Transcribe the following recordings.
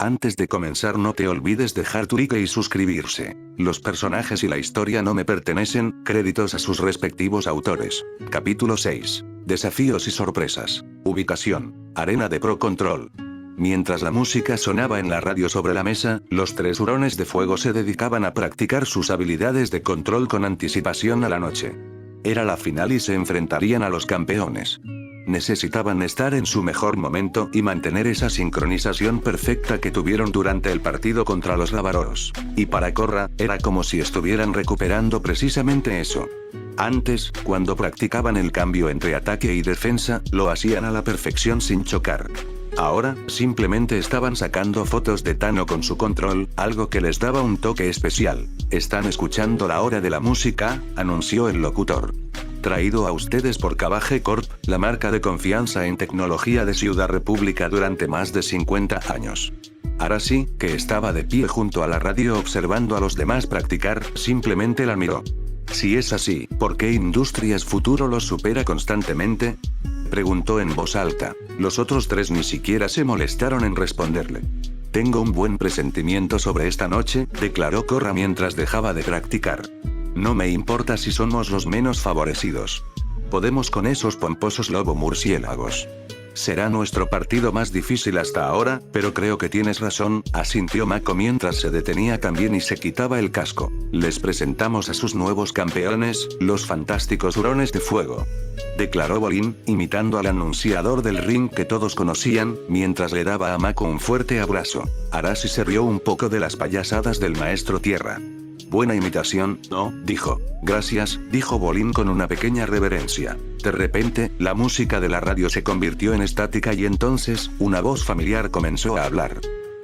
Antes de comenzar no te olvides dejar tu like y suscribirse. Los personajes y la historia no me pertenecen, créditos a sus respectivos autores. Capítulo 6. Desafíos y sorpresas. Ubicación. Arena de Pro Control. Mientras la música sonaba en la radio sobre la mesa, los 3 hurones de fuego se dedicaban a practicar sus habilidades de control con anticipación a la noche. Era la final y se enfrentarían a los campeones. Necesitaban estar en su mejor momento y mantener esa sincronización perfecta que tuvieron durante el partido contra los Lávaros. Y para Korra, era como si estuvieran recuperando precisamente eso. Antes, cuando practicaban el cambio entre ataque y defensa, lo hacían a la perfección sin chocar. Ahora, simplemente estaban sacando fotos de Tano con su control, algo que les daba un toque especial. «Están escuchando la hora de la música», anunció el locutor. Traído a ustedes por Kabage Corp, la marca de confianza en tecnología de Ciudad República durante más de 50 años. Arashi, que estaba de pie junto a la radio observando a los demás practicar, simplemente la miró. Si es así, ¿por qué Industrias Futuro los supera constantemente?, preguntó en voz alta. Los otros 3 ni siquiera se molestaron en responderle. Tengo un buen presentimiento sobre esta noche, declaró Korra mientras dejaba de practicar. No me importa si somos los menos favorecidos. Podemos con esos pomposos lobo murciélagos. Será nuestro partido más difícil hasta ahora, pero creo que tienes razón, asintió Mako mientras se detenía también y se quitaba el casco. Les presentamos a sus nuevos campeones, los fantásticos hurones de fuego, declaró Bolin, imitando al anunciador del ring que todos conocían, mientras le daba a Mako un fuerte abrazo. Arashi se rió un poco de las payasadas del maestro tierra. Buena imitación, ¿no?, dijo. Gracias, dijo Bolin con una pequeña reverencia. De repente, la música de la radio se convirtió en estática y entonces, una voz familiar comenzó a hablar.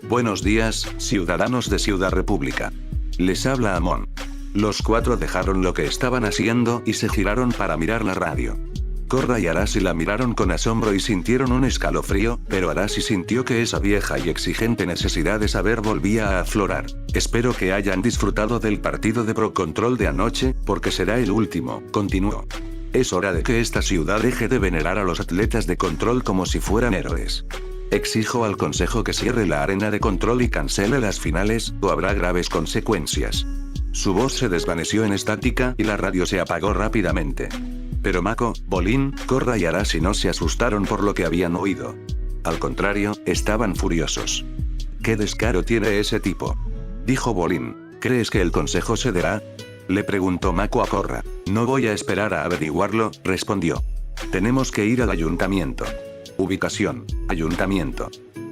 Buenos días, ciudadanos de Ciudad República. Les habla Amon. Los 4 dejaron lo que estaban haciendo y se giraron para mirar la radio. Korra y Arashi la miraron con asombro y sintieron un escalofrío, pero Arashi sintió que esa vieja y exigente necesidad de saber volvía a aflorar. Espero que hayan disfrutado del partido de Pro Control de anoche, porque será el último, continuó. Es hora de que esta ciudad deje de venerar a los atletas de control como si fueran héroes. Exijo al consejo que cierre la arena de control y cancele las finales, o habrá graves consecuencias. Su voz se desvaneció en estática y la radio se apagó rápidamente. Pero Mako, Bolin, Korra y Arashi no se asustaron por lo que habían oído. Al contrario, estaban furiosos. ¿Qué descaro tiene ese tipo?, dijo Bolin. ¿Crees que el consejo cederá?, le preguntó Mako a Korra. No voy a esperar a averiguarlo, respondió. Tenemos que ir al ayuntamiento. Ubicación. Ayuntamiento.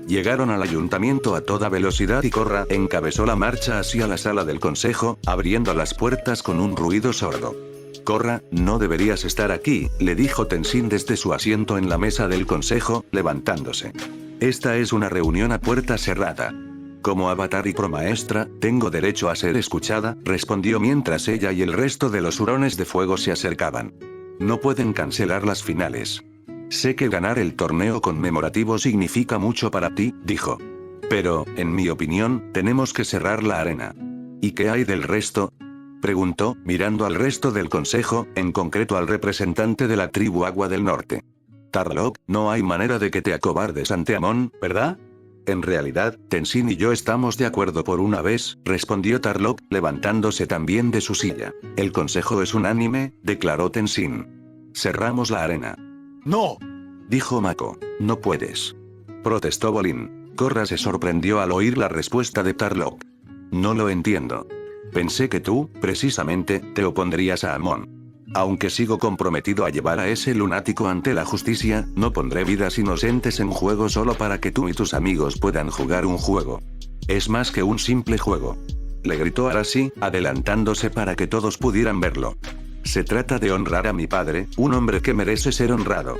Llegaron al ayuntamiento a toda velocidad y Korra encabezó la marcha hacia la sala del consejo, abriendo las puertas con un ruido sordo. Korra, no deberías estar aquí, le dijo Tenzin desde su asiento en la mesa del consejo, levantándose. Esta es una reunión a puerta cerrada. Como avatar y promaestra, tengo derecho a ser escuchada, respondió mientras ella y el resto de los hurones de fuego se acercaban. No pueden cancelar las finales. Sé que ganar el torneo conmemorativo significa mucho para ti, dijo. Pero, en mi opinión, tenemos que cerrar la arena. ¿Y qué hay del resto?, preguntó, mirando al resto del consejo, en concreto al representante de la tribu Agua del Norte. Tarlok, no hay manera de que te acobardes ante Amon, ¿verdad? En realidad, Tenzin y yo estamos de acuerdo por una vez, respondió Tarlok, levantándose también de su silla. El consejo es unánime, declaró Tenzin. Cerramos la arena. No, dijo Mako. No puedes, protestó Bolin. Korra se sorprendió al oír la respuesta de Tarlok. No lo entiendo. Pensé que tú, precisamente, te opondrías a Amon. Aunque sigo comprometido a llevar a ese lunático ante la justicia, no pondré vidas inocentes en juego solo para que tú y tus amigos puedan jugar un juego. Es más que un simple juego, le gritó Arashi, adelantándose para que todos pudieran verlo. Se trata de honrar a mi padre, un hombre que merece ser honrado.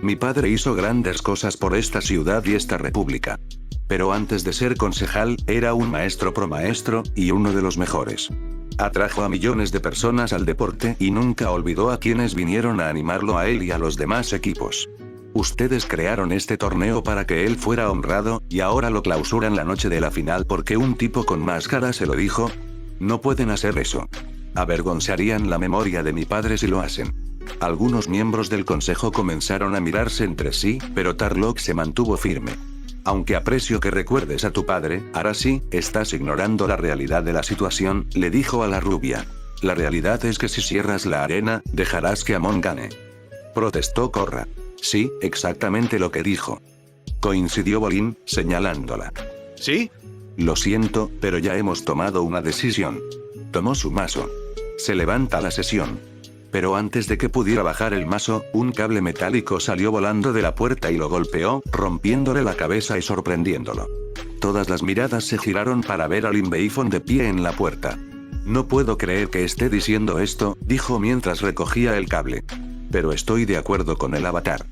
Mi padre hizo grandes cosas por esta ciudad y esta república. Pero antes de ser concejal, era un maestro promaestro, y uno de los mejores. Atrajo a millones de personas al deporte y nunca olvidó a quienes vinieron a animarlo a él y a los demás equipos. Ustedes crearon este torneo para que él fuera honrado, y ahora lo clausuran la noche de la final porque un tipo con máscara se lo dijo. No pueden hacer eso. Avergonzarían la memoria de mi padre si lo hacen. Algunos miembros del consejo comenzaron a mirarse entre sí, pero Tarlok se mantuvo firme. Aunque aprecio que recuerdes a tu padre, Arashi, estás ignorando la realidad de la situación, le dijo a la rubia. La realidad es que si cierras la arena, dejarás que Amon gane. Protestó Korra. Sí, exactamente lo que dijo. Coincidió Bolin, señalándola. ¿Sí? Lo siento, pero ya hemos tomado una decisión. Tomó su mazo. Se levanta la sesión. Pero antes de que pudiera bajar el mazo, un cable metálico salió volando de la puerta y lo golpeó, rompiéndole la cabeza y sorprendiéndolo. Todas las miradas se giraron para ver a Lin Beifong de pie en la puerta. No puedo creer que esté diciendo esto, dijo mientras recogía el cable. Pero estoy de acuerdo con el avatar.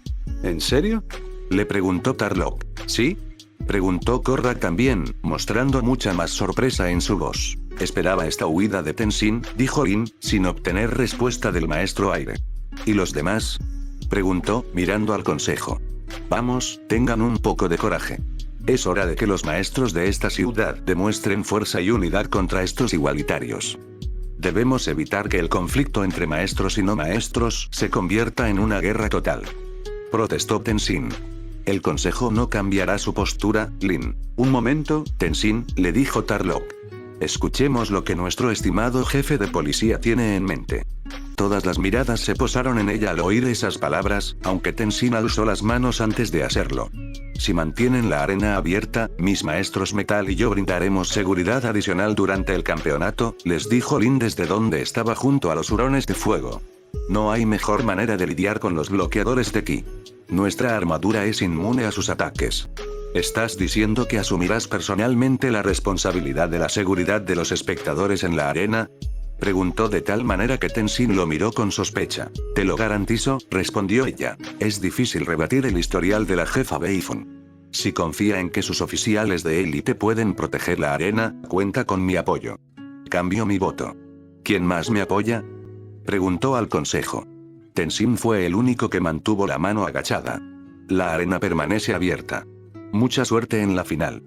¿En serio? Le preguntó Tarlok. ¿Sí? Preguntó Korra también, mostrando mucha más sorpresa en su voz. Esperaba esta huida de Tenzin, dijo Lin, sin obtener respuesta del maestro aire. ¿Y los demás? Preguntó, mirando al consejo. Vamos, tengan un poco de coraje. Es hora de que los maestros de esta ciudad demuestren fuerza y unidad contra estos igualitarios. Debemos evitar que el conflicto entre maestros y no maestros se convierta en una guerra total. Protestó Tenzin. El consejo no cambiará su postura, Lin. Un momento, Tenzin, le dijo Tarlok. Escuchemos lo que nuestro estimado jefe de policía tiene en mente. Todas las miradas se posaron en ella al oír esas palabras, aunque Tenzin alzó las manos antes de hacerlo. Si mantienen la arena abierta, mis maestros Metal y yo brindaremos seguridad adicional durante el campeonato, les dijo Lin desde donde estaba junto a los hurones de fuego. No hay mejor manera de lidiar con los bloqueadores de ki. Nuestra armadura es inmune a sus ataques. ¿Estás diciendo que asumirás personalmente la responsabilidad de la seguridad de los espectadores en la arena? Preguntó de tal manera que Tenzin lo miró con sospecha. Te lo garantizo, respondió ella. Es difícil rebatir el historial de la jefa Beifong. Si confía en que sus oficiales de élite pueden proteger la arena, cuenta con mi apoyo. Cambio mi voto. ¿Quién más me apoya? Preguntó al consejo. Tenzin fue el único que mantuvo la mano agachada. La arena permanece abierta. Mucha suerte en la final.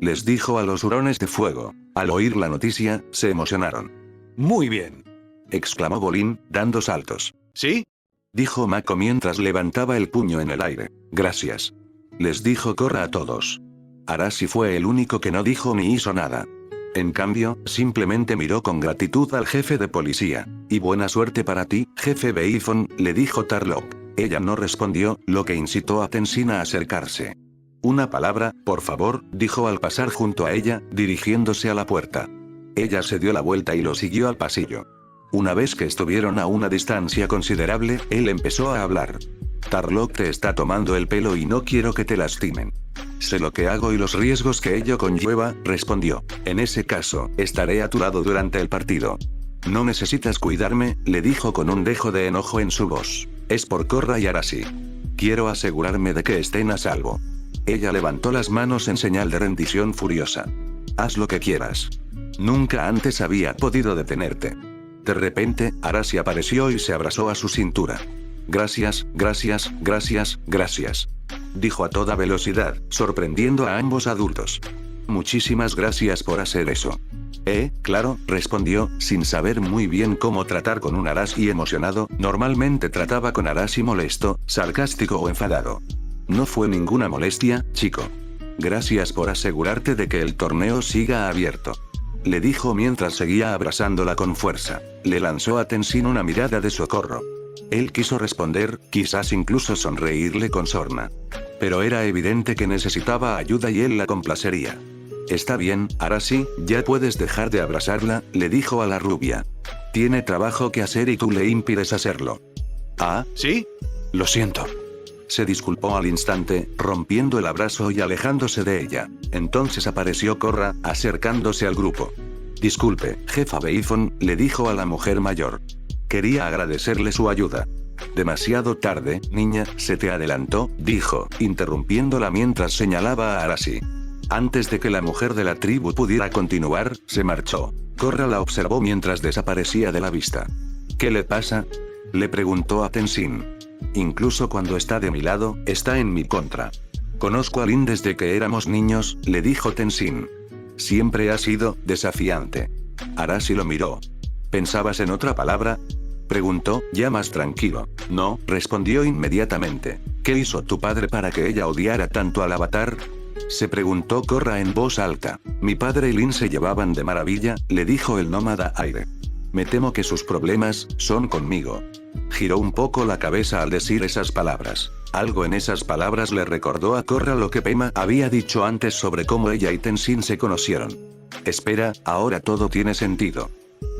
Les dijo a los hurones de fuego. Al oír la noticia, se emocionaron. Muy bien. Exclamó Bolin, dando saltos. ¿Sí? Dijo Mako mientras levantaba el puño en el aire. Gracias. Les dijo Korra a todos. Arashi fue el único que no dijo ni hizo nada. En cambio, simplemente miró con gratitud al jefe de policía. Y buena suerte para ti, jefe Beifong, le dijo Tarlok. Ella no respondió, lo que incitó a Tenzin a acercarse. Una palabra, por favor, dijo al pasar junto a ella, dirigiéndose a la puerta. Ella se dio la vuelta y lo siguió al pasillo. Una vez que estuvieron a una distancia considerable, él empezó a hablar. Tarlok te está tomando el pelo y no quiero que te lastimen. Sé lo que hago y los riesgos que ello conlleva, respondió. En ese caso, estaré a tu lado durante el partido. No necesitas cuidarme, le dijo con un dejo de enojo en su voz. Es por Korra y Arashi. Quiero asegurarme de que estén a salvo. Ella levantó las manos en señal de rendición furiosa. Haz lo que quieras. Nunca antes había podido detenerte. De repente, Arashi apareció y se abrazó a su cintura. Gracias, gracias, gracias, gracias. Dijo a toda velocidad, sorprendiendo a ambos adultos. Muchísimas gracias por hacer eso. Claro, respondió, sin saber muy bien cómo tratar con un Arashi emocionado. Normalmente trataba con Arashi molesto, sarcástico o enfadado. No fue ninguna molestia, chico. Gracias por asegurarte de que el torneo siga abierto. Le dijo mientras seguía abrazándola con fuerza. Le lanzó a Tenzin una mirada de socorro. Él quiso responder, quizás incluso sonreírle con sorna. Pero era evidente que necesitaba ayuda y él la complacería. Está bien, Arashi, ya puedes dejar de abrazarla, le dijo a la rubia. Tiene trabajo que hacer y tú le impides hacerlo. ¿Ah? ¿Sí? Lo siento. Se disculpó al instante, rompiendo el abrazo y alejándose de ella. Entonces apareció Korra, acercándose al grupo. Disculpe, jefa Beifong, le dijo a la mujer mayor. Quería agradecerle su ayuda. Demasiado tarde, niña, se te adelantó, dijo, interrumpiéndola mientras señalaba a Arashi. Antes de que la mujer de la tribu pudiera continuar, se marchó. Korra la observó mientras desaparecía de la vista. ¿Qué le pasa? Le preguntó a Tenzin. Incluso cuando está de mi lado, está en mi contra. Conozco a Lin desde que éramos niños, le dijo Tenzin. Siempre ha sido desafiante. Arashi lo miró. ¿Pensabas en otra palabra? Preguntó, ya más tranquilo. No, respondió inmediatamente. ¿Qué hizo tu padre para que ella odiara tanto al avatar? Se preguntó Korra en voz alta. Mi padre y Lin se llevaban de maravilla, le dijo el nómada aire. Me temo que sus problemas son conmigo. Giró un poco la cabeza al decir esas palabras. Algo en esas palabras le recordó a Korra lo que Pema había dicho antes sobre cómo ella y Tenzin se conocieron. Espera, ahora todo tiene sentido.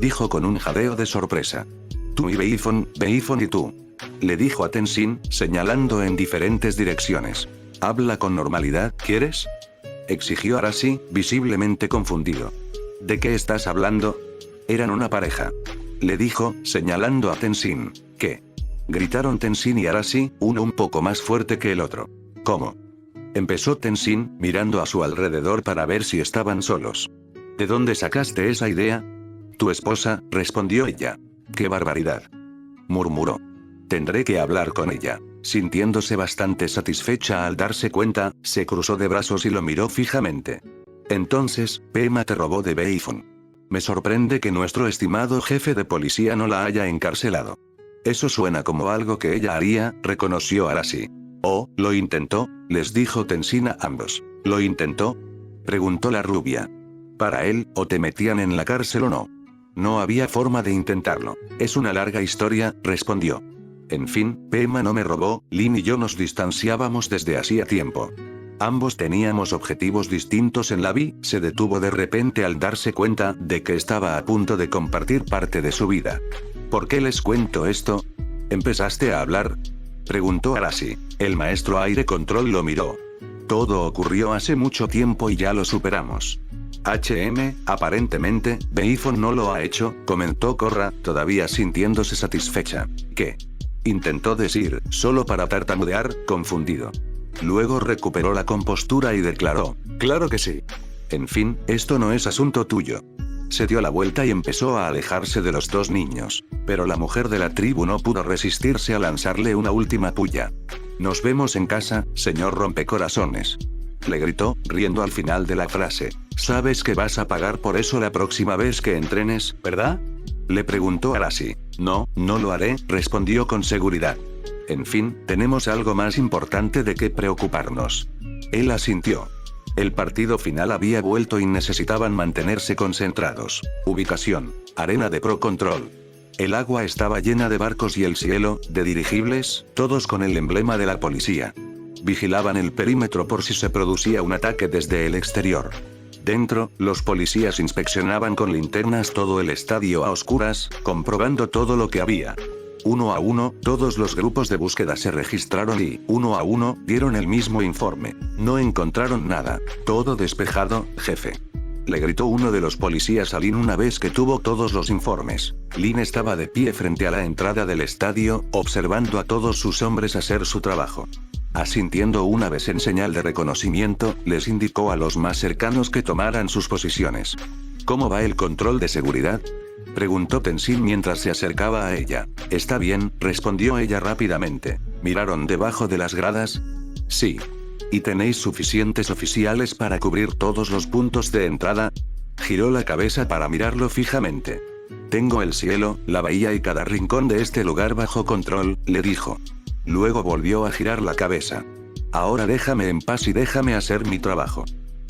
Dijo con un jadeo de sorpresa. Tú y Beifong y tú. Le dijo a Tenzin, señalando en diferentes direcciones. Habla con normalidad, ¿quieres? Exigió Arashi, visiblemente confundido. ¿De qué estás hablando? Eran una pareja. Le dijo, señalando a Tenzin. ¿Qué? Gritaron Tenzin y Arashi, uno un poco más fuerte que el otro. ¿Cómo? Empezó Tenzin, mirando a su alrededor para ver si estaban solos. ¿De dónde sacaste esa idea? Tu esposa, respondió ella. ¡Qué barbaridad! Murmuró. Tendré que hablar con ella. Sintiéndose bastante satisfecha al darse cuenta, se cruzó de brazos y lo miró fijamente. Entonces, Pema te robó de Beifong. Me sorprende que nuestro estimado jefe de policía no la haya encarcelado. Eso suena como algo que ella haría, reconoció Arashi. Oh, lo intentó, les dijo Tenzin a ambos. ¿Lo intentó? Preguntó la rubia. Para él, o te metían en la cárcel o no. No había forma de intentarlo. Es una larga historia, respondió. En fin, Pema no me robó, Lin y yo nos distanciábamos desde hacía tiempo. Ambos teníamos objetivos distintos en la vida. Se detuvo de repente al darse cuenta de que estaba a punto de compartir parte de su vida. ¿Por qué les cuento esto? ¿Empezaste a hablar? Preguntó Arashi. El maestro aire control lo miró. Todo ocurrió hace mucho tiempo y ya lo superamos. Aparentemente, Beifong no lo ha hecho, comentó Korra, todavía sintiéndose satisfecha. ¿Qué? Intentó decir, solo para tartamudear, confundido. Luego recuperó la compostura y declaró, claro que sí. En fin, esto no es asunto tuyo. Se dio la vuelta y empezó a alejarse de los dos niños. Pero la mujer de la tribu no pudo resistirse a lanzarle una última puya. Nos vemos en casa, señor rompecorazones. Le gritó, riendo al final de la frase. Sabes que vas a pagar por eso la próxima vez que entrenes, ¿verdad? Le preguntó Arashi. No, no lo haré, respondió con seguridad. En fin, tenemos algo más importante de qué preocuparnos. Él asintió. El partido final había vuelto y necesitaban mantenerse concentrados. Ubicación. Arena de Pro Control. El agua estaba llena de barcos y el cielo, de dirigibles, todos con el emblema de la policía. Vigilaban el perímetro por si se producía un ataque desde el exterior. Dentro, los policías inspeccionaban con linternas todo el estadio a oscuras, comprobando todo lo que había. Uno a uno, todos los grupos de búsqueda se registraron y, uno a uno, dieron el mismo informe. No encontraron nada. Todo despejado, jefe. Le gritó uno de los policías a Lin una vez que tuvo todos los informes. Lin estaba de pie frente a la entrada del estadio, observando a todos sus hombres hacer su trabajo. Asintiendo una vez en señal de reconocimiento, les indicó a los más cercanos que tomaran sus posiciones. ¿Cómo va el control de seguridad? Preguntó Tenzin mientras se acercaba a ella. Está bien, respondió ella rápidamente. ¿Miraron debajo de las gradas? Sí. ¿Y tenéis suficientes oficiales para cubrir todos los puntos de entrada? Giró la cabeza para mirarlo fijamente. Tengo el cielo, la bahía y cada rincón de este lugar bajo control, le dijo. Luego volvió a girar la cabeza. Ahora déjame en paz y déjame hacer mi trabajo.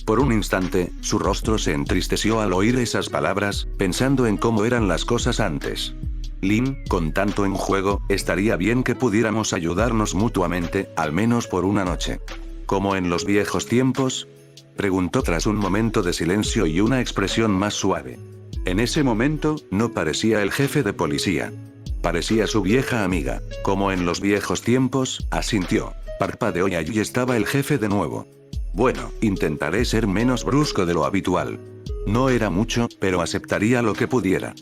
Por un instante, su rostro se entristeció al oír esas palabras, pensando en cómo eran las cosas antes. Lin, con tanto en juego, estaría bien que pudiéramos ayudarnos mutuamente, al menos por una noche. ¿Como en los viejos tiempos? Preguntó tras un momento de silencio y una expresión más suave. En ese momento, no parecía el jefe de policía. Parecía su vieja amiga. Como en los viejos tiempos, asintió. Parpadeó y allí estaba el jefe de nuevo. Bueno, intentaré ser menos brusco de lo habitual. No era mucho, pero aceptaría lo que pudiera.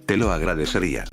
Te lo agradecería.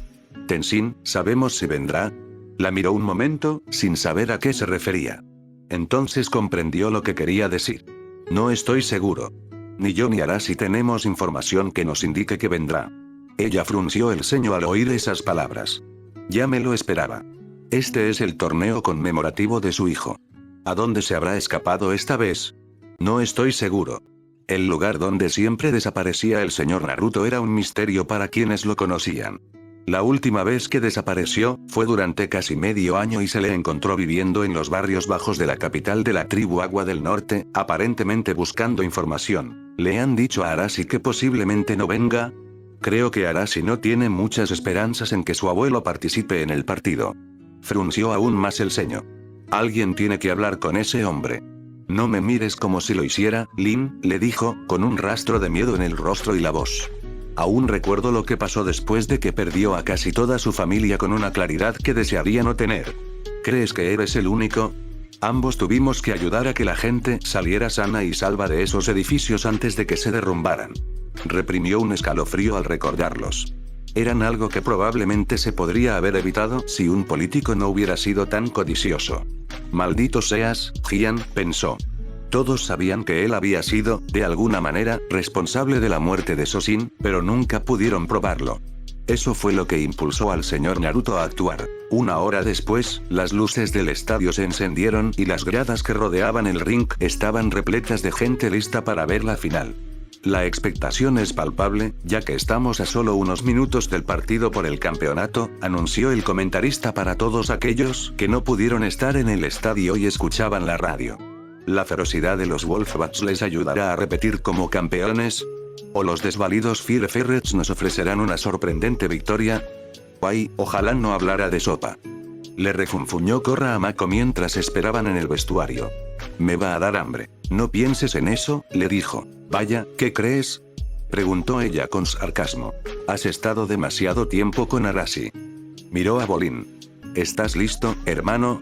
Tenzin, ¿sabemos si vendrá? La miró un momento, sin saber a qué se refería. Entonces comprendió lo que quería decir. No estoy seguro. Ni yo ni Arashi tenemos información que nos indique que vendrá. Ella frunció el ceño al oír esas palabras. Ya me lo esperaba. Este es el torneo conmemorativo de su hijo. ¿A dónde se habrá escapado esta vez? No estoy seguro. El lugar donde siempre desaparecía el señor Naruto era un misterio para quienes lo conocían. La última vez que desapareció, fue durante casi medio año y se le encontró viviendo en los barrios bajos de la capital de la tribu Agua del Norte, aparentemente buscando información. ¿Le han dicho a Arashi que posiblemente no venga? Creo que Arashi no tiene muchas esperanzas en que su abuelo participe en el partido. Frunció aún más el ceño. Alguien tiene que hablar con ese hombre. No me mires como si lo hiciera, Lin, le dijo, con un rastro de miedo en el rostro y la voz. Aún recuerdo lo que pasó después de que perdió a casi toda su familia con una claridad que desearía no tener. ¿Crees que eres el único? Ambos tuvimos que ayudar a que la gente saliera sana y salva de esos edificios antes de que se derrumbaran. Reprimió un escalofrío al recordarlos. Eran algo que probablemente se podría haber evitado si un político no hubiera sido tan codicioso. Maldito seas, Jian, pensó. Todos sabían que él había sido, de alguna manera, responsable de la muerte de Sosin, pero nunca pudieron probarlo. Eso fue lo que impulsó al señor Naruto a actuar. Una hora después, las luces del estadio se encendieron y las gradas que rodeaban el ring estaban repletas de gente lista para ver la final. La expectación es palpable, ya que estamos a solo unos minutos del partido por el campeonato, anunció el comentarista para todos aquellos que no pudieron estar en el estadio y escuchaban la radio. ¿La ferocidad de los Wolfbats les ayudará a repetir como campeones? ¿O los desvalidos Fire Ferrets nos ofrecerán una sorprendente victoria? Ay, ojalá no hablara de sopa. Le refunfuñó Korra a Mako mientras esperaban en el vestuario. Me va a dar hambre. No pienses en eso, le dijo. Vaya, ¿qué crees? Preguntó ella con sarcasmo. Has estado demasiado tiempo con Arashi. Miró a Bolin. ¿Estás listo, hermano?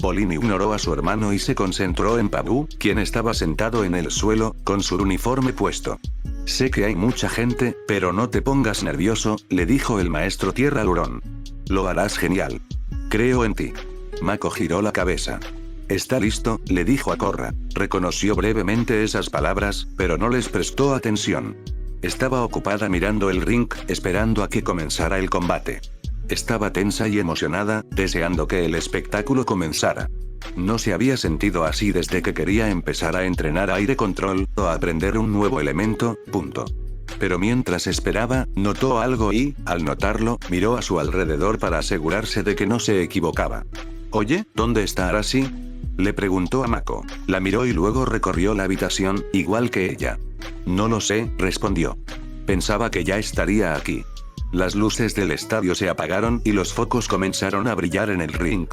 Bolin ignoró a su hermano y se concentró en Pabu, quien estaba sentado en el suelo, con su uniforme puesto. Sé que hay mucha gente, pero no te pongas nervioso, le dijo el maestro Tierra Lurón. Lo harás genial. Creo en ti. Mako giró la cabeza. ¿Está listo?, le dijo a Korra. Reconoció brevemente esas palabras, pero no les prestó atención. Estaba ocupada mirando el ring, esperando a que comenzara el combate. Estaba tensa y emocionada, deseando que el espectáculo comenzara. No se había sentido así desde que quería empezar a entrenar aire control, o a aprender un nuevo elemento, punto. Pero mientras esperaba, notó algo y, al notarlo, miró a su alrededor para asegurarse de que no se equivocaba. Oye, ¿dónde está Arashi?, le preguntó a Mako. La miró y luego recorrió la habitación, igual que ella. No lo sé, respondió. Pensaba que ya estaría aquí. Las luces del estadio se apagaron y los focos comenzaron a brillar en el ring.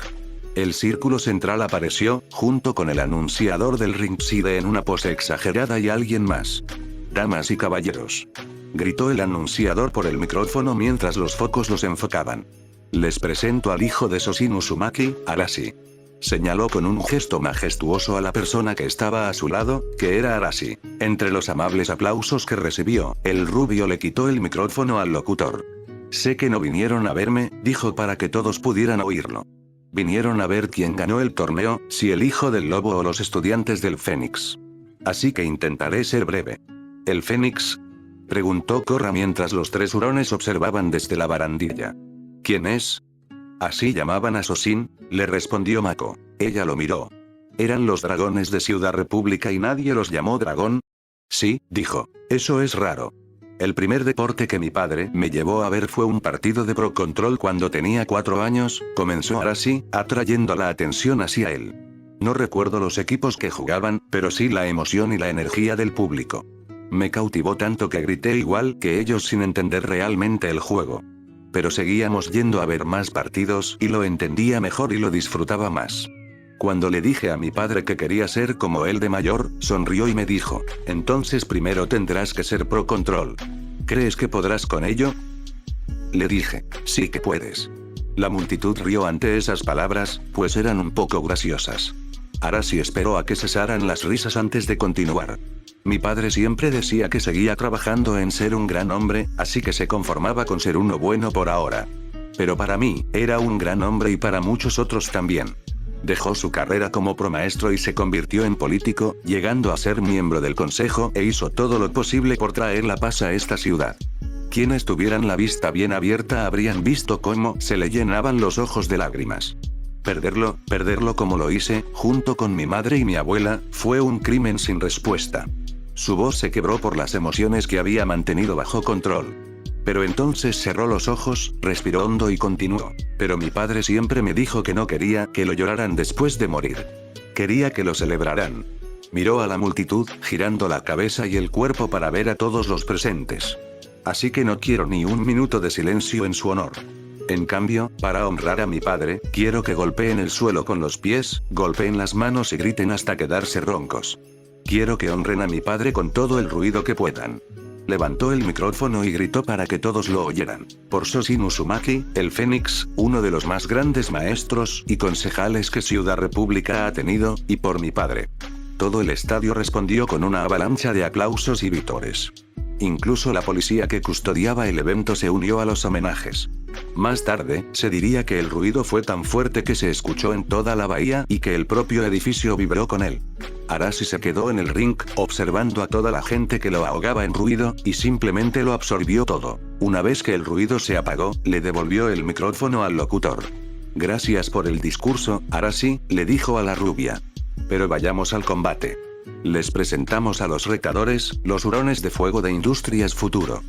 El círculo central apareció, junto con el anunciador del ringside en una pose exagerada y alguien más. Damas y caballeros, gritó el anunciador por el micrófono mientras los focos los enfocaban. Les presento al hijo de Sosin Uzumaki, Arashi. Señaló con un gesto majestuoso a la persona que estaba a su lado, que era Arashi. Entre los amables aplausos que recibió, el rubio le quitó el micrófono al locutor. Sé que no vinieron a verme, dijo para que todos pudieran oírlo. Vinieron a ver quién ganó el torneo, si el hijo del lobo o los estudiantes del Fénix. Así que intentaré ser breve. ¿El Fénix?, preguntó Korra mientras los tres hurones observaban desde la barandilla. ¿Quién es? Así llamaban a Sosin, le respondió Mako. Ella lo miró. ¿Eran los dragones de Ciudad República y nadie los llamó dragón? Sí, dijo. Eso es raro. El primer deporte que mi padre me llevó a ver fue un partido de Pro Control cuando tenía 4 años, comenzó Arashi, atrayendo la atención hacia él. No recuerdo los equipos que jugaban, pero sí la emoción y la energía del público. Me cautivó tanto que grité igual que ellos sin entender realmente el juego. Pero seguíamos yendo a ver más partidos y lo entendía mejor y lo disfrutaba más. Cuando le dije a mi padre que quería ser como él de mayor, sonrió y me dijo, entonces primero tendrás que ser Pro Control. ¿Crees que podrás con ello? Le dije, sí que puedes. La multitud rió ante esas palabras, pues eran un poco graciosas. Arashi esperó a que cesaran las risas antes de continuar. Mi padre siempre decía que seguía trabajando en ser un gran hombre, así que se conformaba con ser uno bueno por ahora. Pero para mí, era un gran hombre y para muchos otros también. Dejó su carrera como promaestro y se convirtió en político, llegando a ser miembro del consejo e hizo todo lo posible por traer la paz a esta ciudad. Quienes tuvieran la vista bien abierta habrían visto cómo se le llenaban los ojos de lágrimas. Perderlo como lo hice, junto con mi madre y mi abuela, fue un crimen sin respuesta. Su voz se quebró por las emociones que había mantenido bajo control. Pero entonces cerró los ojos, respiró hondo y continuó. Pero mi padre siempre me dijo que no quería que lo lloraran después de morir. Quería que lo celebraran. Miró a la multitud, girando la cabeza y el cuerpo para ver a todos los presentes. Así que no quiero ni un minuto de silencio en su honor. En cambio, para honrar a mi padre, quiero que golpeen el suelo con los pies, golpeen las manos y griten hasta quedarse roncos. Quiero que honren a mi padre con todo el ruido que puedan. Levantó el micrófono y gritó para que todos lo oyeran. Por Soshin Uzumaki, el Fénix, uno de los más grandes maestros y concejales que Ciudad República ha tenido, y por mi padre. Todo el estadio respondió con una avalancha de aplausos y vítores. Incluso la policía que custodiaba el evento se unió a los homenajes. Más tarde, se diría que el ruido fue tan fuerte que se escuchó en toda la bahía y que el propio edificio vibró con él. Arashi se quedó en el ring, observando a toda la gente que lo ahogaba en ruido, y simplemente lo absorbió todo. Una vez que el ruido se apagó, le devolvió el micrófono al locutor. Gracias por el discurso, Arashi, le dijo a la rubia. Pero vayamos al combate. Les presentamos a los retadores, los hurones de fuego de Industrias Futuro.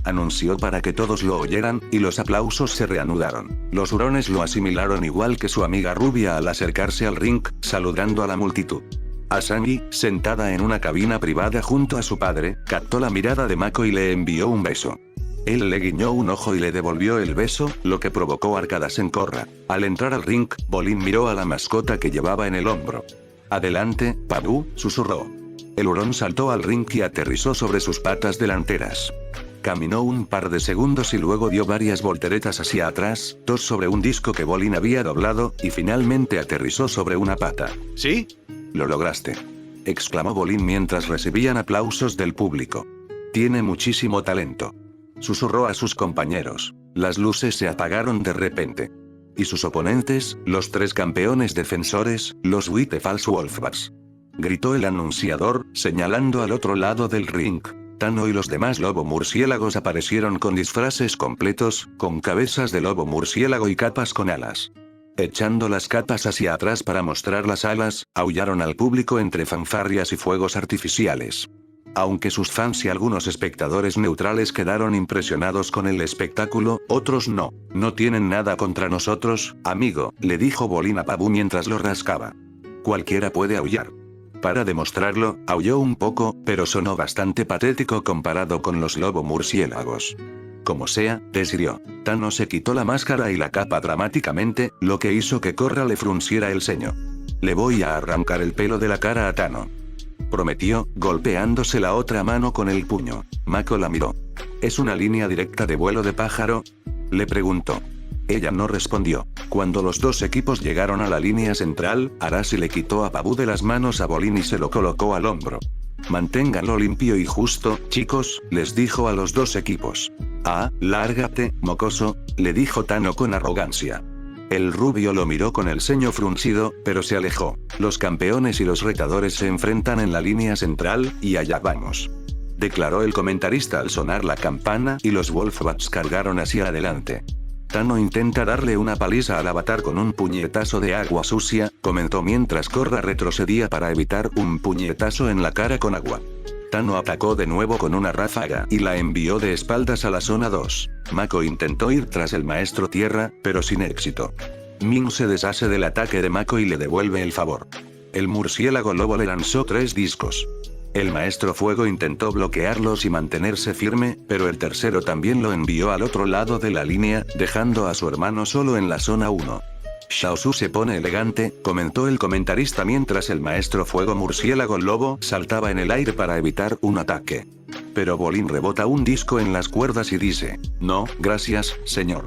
Anunció para que todos lo oyeran, y los aplausos se reanudaron. Los hurones lo asimilaron igual que su amiga rubia al acercarse al ring, saludando a la multitud. Asami, sentada en una cabina privada junto a su padre, captó la mirada de Mako y le envió un beso. Él le guiñó un ojo y le devolvió el beso, lo que provocó arcadas en Korra. Al entrar al ring, Bolin miró a la mascota que llevaba en el hombro. Adelante, Pabu, susurró. El hurón saltó al ring y aterrizó sobre sus patas delanteras. Caminó un par de segundos y luego dio varias volteretas hacia atrás, dos sobre un disco que Bolin había doblado, y finalmente aterrizó sobre una pata. ¿Sí? Lo lograste, exclamó Bolin mientras recibían aplausos del público. Tiene muchísimo talento. Susurró a sus compañeros. Las luces se apagaron de repente. Y sus oponentes, los 3 campeones defensores, los White Falls Wolfbars. Gritó el anunciador, señalando al otro lado del ring. Tano y los demás lobo murciélagos aparecieron con disfraces completos, con cabezas de lobo murciélago y capas con alas. Echando las capas hacia atrás para mostrar las alas, aullaron al público entre fanfarrias y fuegos artificiales. Aunque sus fans y algunos espectadores neutrales quedaron impresionados con el espectáculo, otros no. No tienen nada contra nosotros, amigo, le dijo Bolin a Pabu mientras lo rascaba. Cualquiera puede aullar. Para demostrarlo, aulló un poco, pero sonó bastante patético comparado con los lobo murciélagos. Como sea, desrió. Tano se quitó la máscara y la capa dramáticamente, lo que hizo que Korra le frunciera el ceño. Le voy a arrancar el pelo de la cara a Tano, prometió, golpeándose la otra mano con el puño. Mako la miró. ¿Es una línea directa de vuelo de pájaro?, le preguntó. Ella no respondió. Cuando los dos equipos llegaron a la línea central, Arashi le quitó a Pabu de las manos a Bolin y se lo colocó al hombro. Manténganlo limpio y justo, chicos, les dijo a los dos equipos. Ah, lárgate, mocoso, le dijo Tano con arrogancia. El rubio lo miró con el ceño fruncido, pero se alejó. Los campeones y los retadores se enfrentan en la línea central, y allá vamos, declaró el comentarista al sonar la campana, y los Wolfbats cargaron hacia adelante. Tano intenta darle una paliza al avatar con un puñetazo de agua sucia, comentó mientras Korra retrocedía para evitar un puñetazo en la cara con agua. Tano atacó de nuevo con una ráfaga y la envió de espaldas a la zona 2. Mako intentó ir tras el maestro tierra, pero sin éxito. Min se deshace del ataque de Mako y le devuelve el favor. El murciélago lobo le lanzó 3 discos. El maestro fuego intentó bloquearlos y mantenerse firme, pero el tercero también lo envió al otro lado de la línea, dejando a su hermano solo en la zona 1. Xiaozu se pone elegante, comentó el comentarista mientras el maestro fuego murciélago lobo saltaba en el aire para evitar un ataque. Pero Bolin rebota un disco en las cuerdas y dice, no, gracias, señor.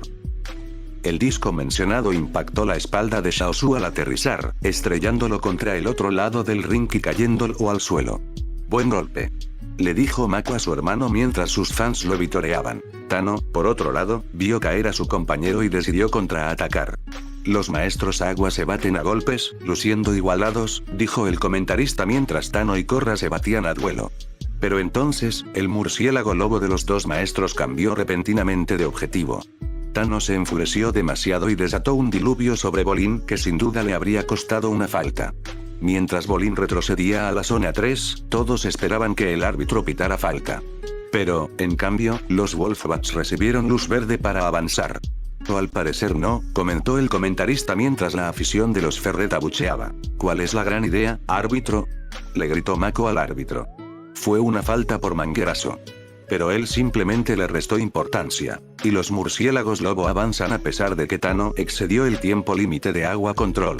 El disco mencionado impactó la espalda de Xiaozu al aterrizar, estrellándolo contra el otro lado del ring y cayéndolo al suelo. Buen golpe, le dijo Mako a su hermano mientras sus fans lo vitoreaban. Tano, por otro lado, vio caer a su compañero y decidió contraatacar. Los maestros agua se baten a golpes, luciendo igualados, dijo el comentarista mientras Tano y Korra se batían a duelo. Pero entonces, el murciélago lobo de los dos maestros cambió repentinamente de objetivo. Tano se enfureció demasiado y desató un diluvio sobre Bolin que sin duda le habría costado una falta. Mientras Bolin retrocedía a la zona 3, todos esperaban que el árbitro pitara falta. Pero, en cambio, los Wolfbats recibieron luz verde para avanzar. O al parecer no, comentó el comentarista mientras la afición de los Ferret abucheaba. ¿Cuál es la gran idea, árbitro? Le gritó Mako al árbitro. Fue una falta por manguerazo. Pero él simplemente le restó importancia. Y los murciélagos lobo avanzan a pesar de que Tano excedió el tiempo límite de agua control.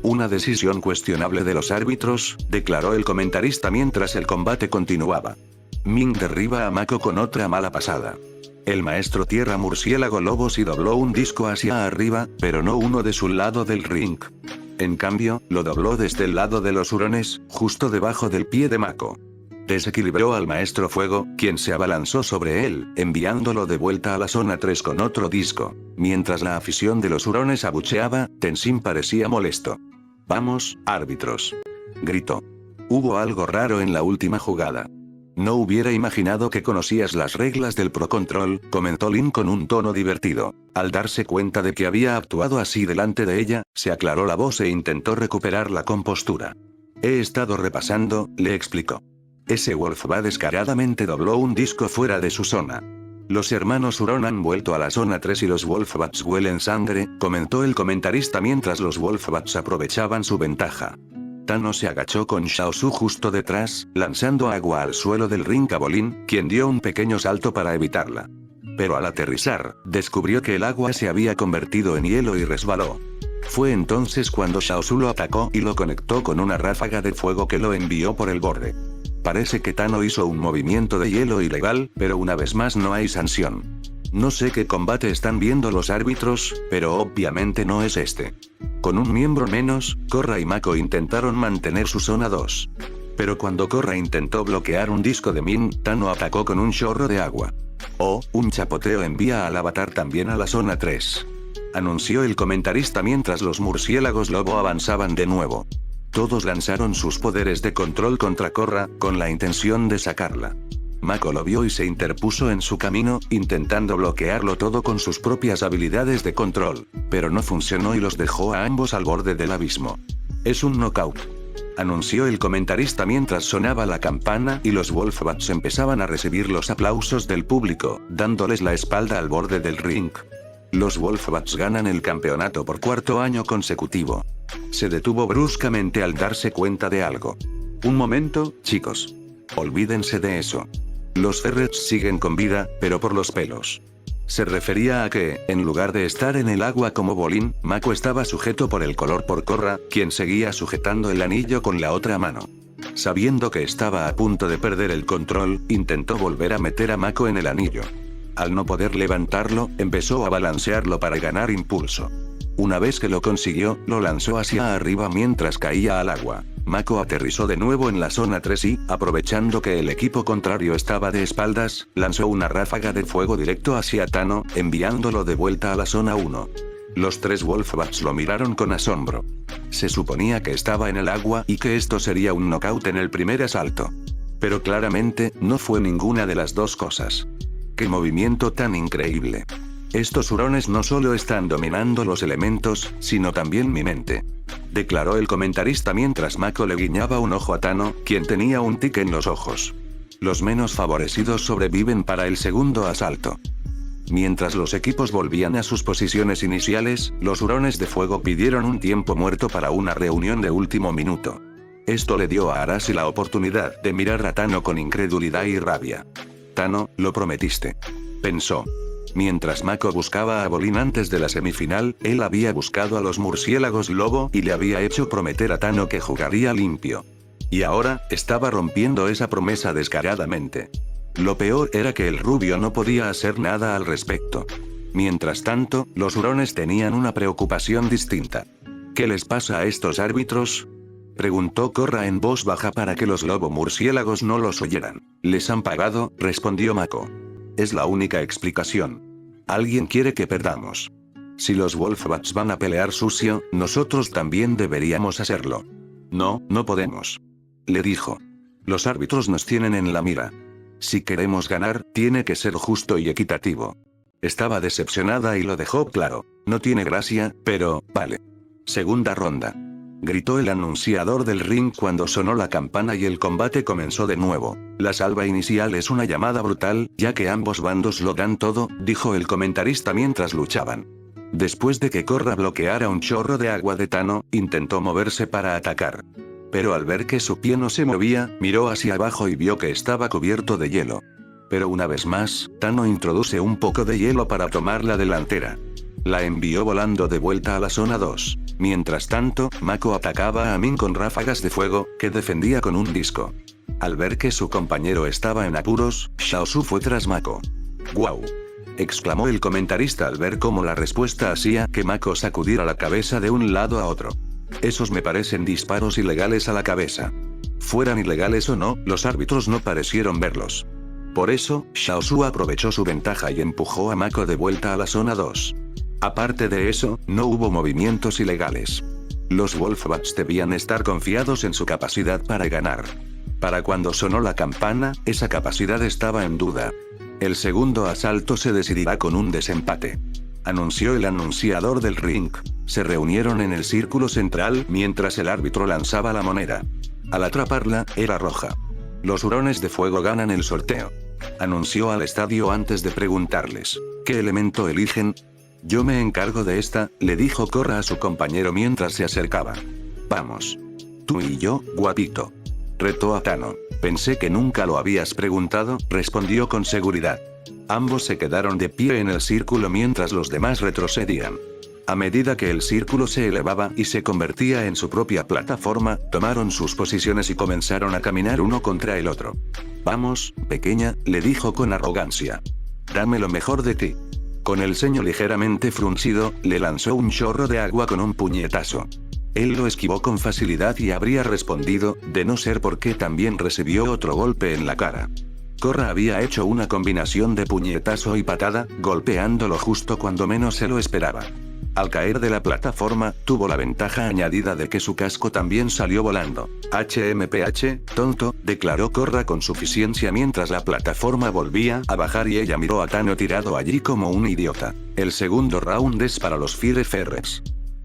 Una decisión cuestionable de los árbitros, declaró el comentarista mientras el combate continuaba. Ming derriba a Mako con otra mala pasada. El maestro tierra murciélago lobo sí dobló un disco hacia arriba, pero no uno de su lado del ring. En cambio, lo dobló desde el lado de los hurones, justo debajo del pie de Mako. Desequilibró al maestro fuego, quien se abalanzó sobre él, enviándolo de vuelta a la zona 3 con otro disco. Mientras la afición de los hurones abucheaba, Tenzin parecía molesto. «Vamos, árbitros», gritó. «Hubo algo raro en la última jugada». «No hubiera imaginado que conocías las reglas del Pro Control», comentó Lin con un tono divertido. Al darse cuenta de que había actuado así delante de ella, se aclaró la voz e intentó recuperar la compostura. «He estado repasando», le explicó. «Ese Wolfbat descaradamente dobló un disco fuera de su zona. Los hermanos Hurón han vuelto a la zona 3 y los Wolfbats huelen sangre», comentó el comentarista mientras los Wolfbats aprovechaban su ventaja. Tano se agachó con Shao Su justo detrás, lanzando agua al suelo del ring a Bolin, quien dio un pequeño salto para evitarla. Pero al aterrizar, descubrió que el agua se había convertido en hielo y resbaló. Fue entonces cuando Shao Su lo atacó y lo conectó con una ráfaga de fuego que lo envió por el borde. Parece que Tano hizo un movimiento de hielo ilegal, pero una vez más no hay sanción. No sé qué combate están viendo los árbitros, pero obviamente no es este. Con un miembro menos, Korra y Mako intentaron mantener su zona 2. Pero cuando Korra intentó bloquear un disco de Min, Tano atacó con un chorro de agua. Oh, un chapoteo envía al avatar también a la zona 3. Anunció el comentarista mientras los murciélagos lobo avanzaban de nuevo. Todos lanzaron sus poderes de control contra Korra, con la intención de sacarla. Mako lo vio y se interpuso en su camino, intentando bloquearlo todo con sus propias habilidades de control, pero no funcionó y los dejó a ambos al borde del abismo. «Es un knockout», anunció el comentarista mientras sonaba la campana y los Wolfbats empezaban a recibir los aplausos del público, dándoles la espalda al borde del ring. Los Wolfbats ganan el campeonato por cuarto año consecutivo. Se detuvo bruscamente al darse cuenta de algo. «Un momento, chicos. Olvídense de eso. Los Ferrets siguen con vida, pero por los pelos». Se refería a que, en lugar de estar en el agua como Bolin, Mako estaba sujeto por el color por Korra, quien seguía sujetando el anillo con la otra mano. Sabiendo que estaba a punto de perder el control, intentó volver a meter a Mako en el anillo. Al no poder levantarlo, empezó a balancearlo para ganar impulso. Una vez que lo consiguió, lo lanzó hacia arriba mientras caía al agua. Mako aterrizó de nuevo en la zona 3 y, aprovechando que el equipo contrario estaba de espaldas, lanzó una ráfaga de fuego directo hacia Tano, enviándolo de vuelta a la zona 1. Los tres Wolfbats lo miraron con asombro. Se suponía que estaba en el agua y que esto sería un knockout en el primer asalto. Pero claramente, no fue ninguna de las dos cosas. ¡Qué movimiento tan increíble! Estos hurones no solo están dominando los elementos, sino también mi mente. Declaró el comentarista mientras Mako le guiñaba un ojo a Tano, quien tenía un tic en los ojos. Los menos favorecidos sobreviven para el segundo asalto. Mientras los equipos volvían a sus posiciones iniciales, los hurones de fuego pidieron un tiempo muerto para una reunión de último minuto. Esto le dio a Arashi la oportunidad de mirar a Tano con incredulidad y rabia. «Tano, lo prometiste», pensó. Mientras Mako buscaba a Bolin antes de la semifinal, él había buscado a los murciélagos lobo y le había hecho prometer a Tano que jugaría limpio. Y ahora, estaba rompiendo esa promesa descaradamente. Lo peor era que el rubio no podía hacer nada al respecto. Mientras tanto, los hurones tenían una preocupación distinta. «¿Qué les pasa a estos árbitros?», preguntó Korra en voz baja para que los lobo murciélagos no los oyeran. «Les han pagado», respondió Mako. «Es la única explicación. Alguien quiere que perdamos. Si los Wolfbats van a pelear sucio, nosotros también deberíamos hacerlo». «No, no podemos», le dijo. «Los árbitros nos tienen en la mira. Si queremos ganar, tiene que ser justo y equitativo». Estaba decepcionada y lo dejó claro. «No tiene gracia, pero, vale. Segunda ronda». gritó el anunciador del ring cuando sonó la campana y el combate comenzó de nuevo. La salva inicial es una llamada brutal, ya que ambos bandos lo dan todo, dijo el comentarista mientras luchaban. Después de que Korra bloqueara un chorro de agua de Tano, intentó moverse para atacar. Pero al ver que su pie no se movía, miró hacia abajo y vio que estaba cubierto de hielo. Pero una vez más, Tano introduce un poco de hielo para tomar la delantera. La envió volando de vuelta a la zona 2. Mientras tanto, Mako atacaba a Min con ráfagas de fuego, que defendía con un disco. Al ver que su compañero estaba en apuros, Xiaozu fue tras Mako. ¡Guau! Exclamó el comentarista al ver cómo la respuesta hacía que Mako sacudiera la cabeza de un lado a otro. Esos me parecen disparos ilegales a la cabeza. Fueran ilegales o no, los árbitros no parecieron verlos. Por eso, Xiaozu aprovechó su ventaja y empujó a Mako de vuelta a la zona 2. Aparte de eso, no hubo movimientos ilegales. Los Wolfbats debían estar confiados en su capacidad para ganar. Para cuando sonó la campana, esa capacidad estaba en duda. El segundo asalto se decidirá con un desempate, anunció el anunciador del ring. Se reunieron en el círculo central mientras el árbitro lanzaba la moneda. Al atraparla, era roja. Los hurones de fuego ganan el sorteo, anunció al estadio antes de preguntarles, ¿qué elemento eligen? Yo me encargo de esta, le dijo Korra a su compañero mientras se acercaba. Vamos. Tú y yo, guapito. Retó a Tano. Pensé que nunca lo habías preguntado, respondió con seguridad. Ambos se quedaron de pie en el círculo mientras los demás retrocedían. A medida que el círculo se elevaba y se convertía en su propia plataforma, tomaron sus posiciones y comenzaron a caminar uno contra el otro. Vamos, pequeña, le dijo con arrogancia. Dame lo mejor de ti. Con el ceño ligeramente fruncido, le lanzó un chorro de agua con un puñetazo. Él lo esquivó con facilidad y habría respondido, de no ser porque también recibió otro golpe en la cara. Korra había hecho una combinación de puñetazo y patada, golpeándolo justo cuando menos se lo esperaba. Al caer de la plataforma, tuvo la ventaja añadida de que su casco también salió volando. HMPH, tonto, declaró Korra con suficiencia mientras la plataforma volvía a bajar y ella miró a Tano tirado allí como un idiota. El segundo round es para los Fire Ferrets,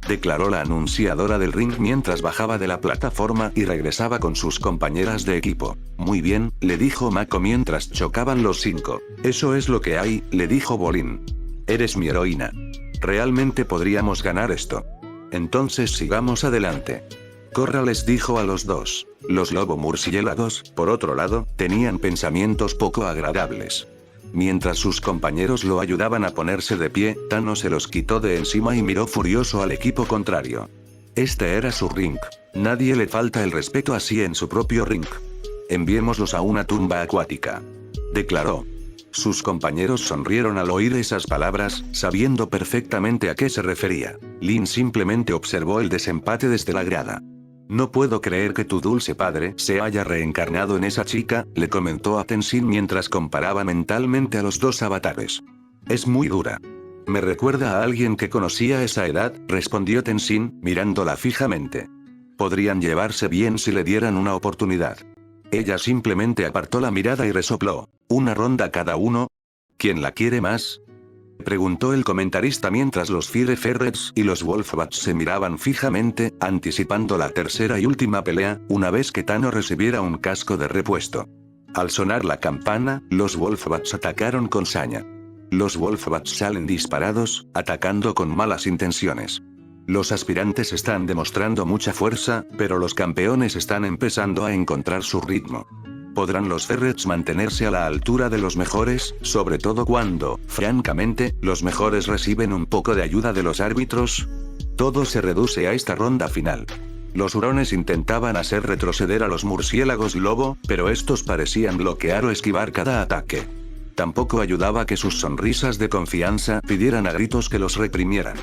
declaró la anunciadora del ring mientras bajaba de la plataforma y regresaba con sus compañeras de equipo. Muy bien, le dijo Mako mientras chocaban los 5. Eso es lo que hay, le dijo Bolin. Eres mi heroína. Realmente podríamos ganar esto. Entonces sigamos adelante. Korra les dijo a los dos. Los lobo murciélagos, por otro lado, tenían pensamientos poco agradables. Mientras sus compañeros lo ayudaban a ponerse de pie, Tano se los quitó de encima y miró furioso al equipo contrario. Este era su ring. Nadie le falta el respeto así en su propio ring. Enviémoslos a una tumba acuática, declaró. Sus compañeros sonrieron al oír esas palabras, sabiendo perfectamente a qué se refería. Lin simplemente observó el desempate desde la grada. No puedo creer que tu dulce padre se haya reencarnado en esa chica, le comentó a Tenzin mientras comparaba mentalmente a los dos avatares. Es muy dura. Me recuerda a alguien que conocía a esa edad, respondió Tenzin, mirándola fijamente. Podrían llevarse bien si le dieran una oportunidad. Ella simplemente apartó la mirada y resopló. ¿Una ronda cada uno? ¿Quién la quiere más?, preguntó el comentarista mientras los Fire Ferrets y los Wolfbats se miraban fijamente, anticipando la tercera y última pelea, una vez que Tano recibiera un casco de repuesto. Al sonar la campana, los Wolfbats atacaron con saña. Los Wolfbats salen disparados, atacando con malas intenciones. Los aspirantes están demostrando mucha fuerza, pero los campeones están empezando a encontrar su ritmo. ¿Podrán los Ferrets mantenerse a la altura de los mejores, sobre todo cuando, francamente, los mejores reciben un poco de ayuda de los árbitros? Todo se reduce a esta ronda final. Los hurones intentaban hacer retroceder a los murciélagos lobo, pero estos parecían bloquear o esquivar cada ataque. Tampoco ayudaba que sus sonrisas de confianza pidieran a gritos que los reprimieran.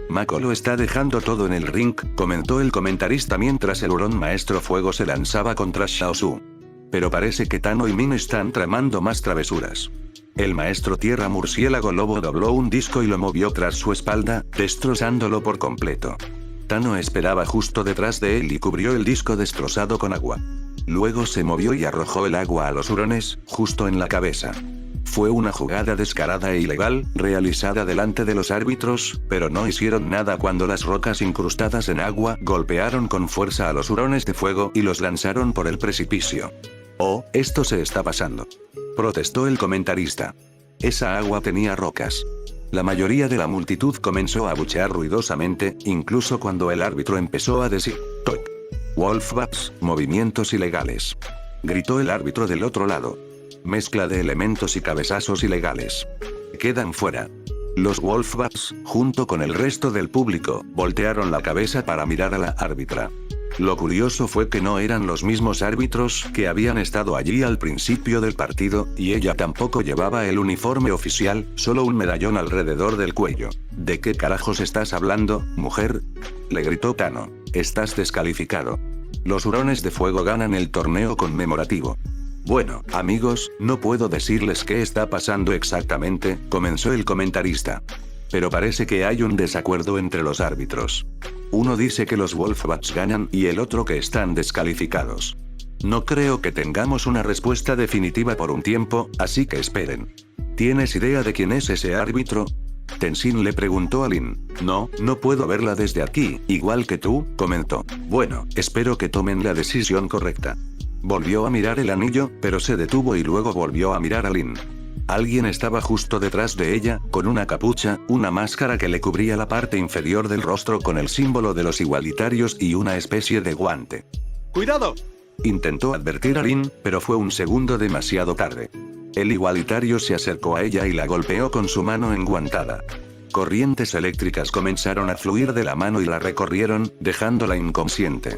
Mako lo está dejando todo en el ring, comentó el comentarista mientras el hurón maestro fuego se lanzaba contra Xiaozu. Pero parece que Tano y Min están tramando más travesuras. El maestro tierra murciélago lobo dobló un disco y lo movió tras su espalda, destrozándolo por completo. Tano esperaba justo detrás de él y cubrió el disco destrozado con agua. Luego se movió y arrojó el agua a los hurones, justo en la cabeza. Fue una jugada descarada e ilegal, realizada delante de los árbitros, pero no hicieron nada cuando las rocas incrustadas en agua golpearon con fuerza a los hurones de fuego y los lanzaron por el precipicio. «Oh, esto se está pasando», protestó el comentarista. Esa agua tenía rocas. La mayoría de la multitud comenzó a abuchear ruidosamente, incluso cuando el árbitro empezó a decir «Toc. Wolfbats, movimientos ilegales», gritó el árbitro del otro lado. «Mezcla de elementos y cabezazos ilegales. Quedan fuera». Los Wolfbats, junto con el resto del público, voltearon la cabeza para mirar a la árbitra. Lo curioso fue que no eran los mismos árbitros que habían estado allí al principio del partido, y ella tampoco llevaba el uniforme oficial, solo un medallón alrededor del cuello. «¿De qué carajos estás hablando, mujer?», le gritó Tano. «Estás descalificado. Los hurones de fuego ganan el torneo conmemorativo». «Bueno, amigos, no puedo decirles qué está pasando exactamente», comenzó el comentarista. «Pero parece que hay un desacuerdo entre los árbitros. Uno dice que los Wolfbats ganan y el otro que están descalificados. No creo que tengamos una respuesta definitiva por un tiempo, así que esperen». «¿Tienes idea de quién es ese árbitro?», Tenzin le preguntó a Lin. «No, no puedo verla desde aquí, igual que tú», comentó. «Bueno, espero que tomen la decisión correcta». Volvió a mirar el anillo, pero se detuvo y luego volvió a mirar a Lin. Alguien estaba justo detrás de ella, con una capucha, una máscara que le cubría la parte inferior del rostro con el símbolo de los igualitarios y una especie de guante. ¡Cuidado!, intentó advertir a Lin, pero fue un segundo demasiado tarde. El igualitario se acercó a ella y la golpeó con su mano enguantada. Corrientes eléctricas comenzaron a fluir de la mano y la recorrieron, dejándola inconsciente.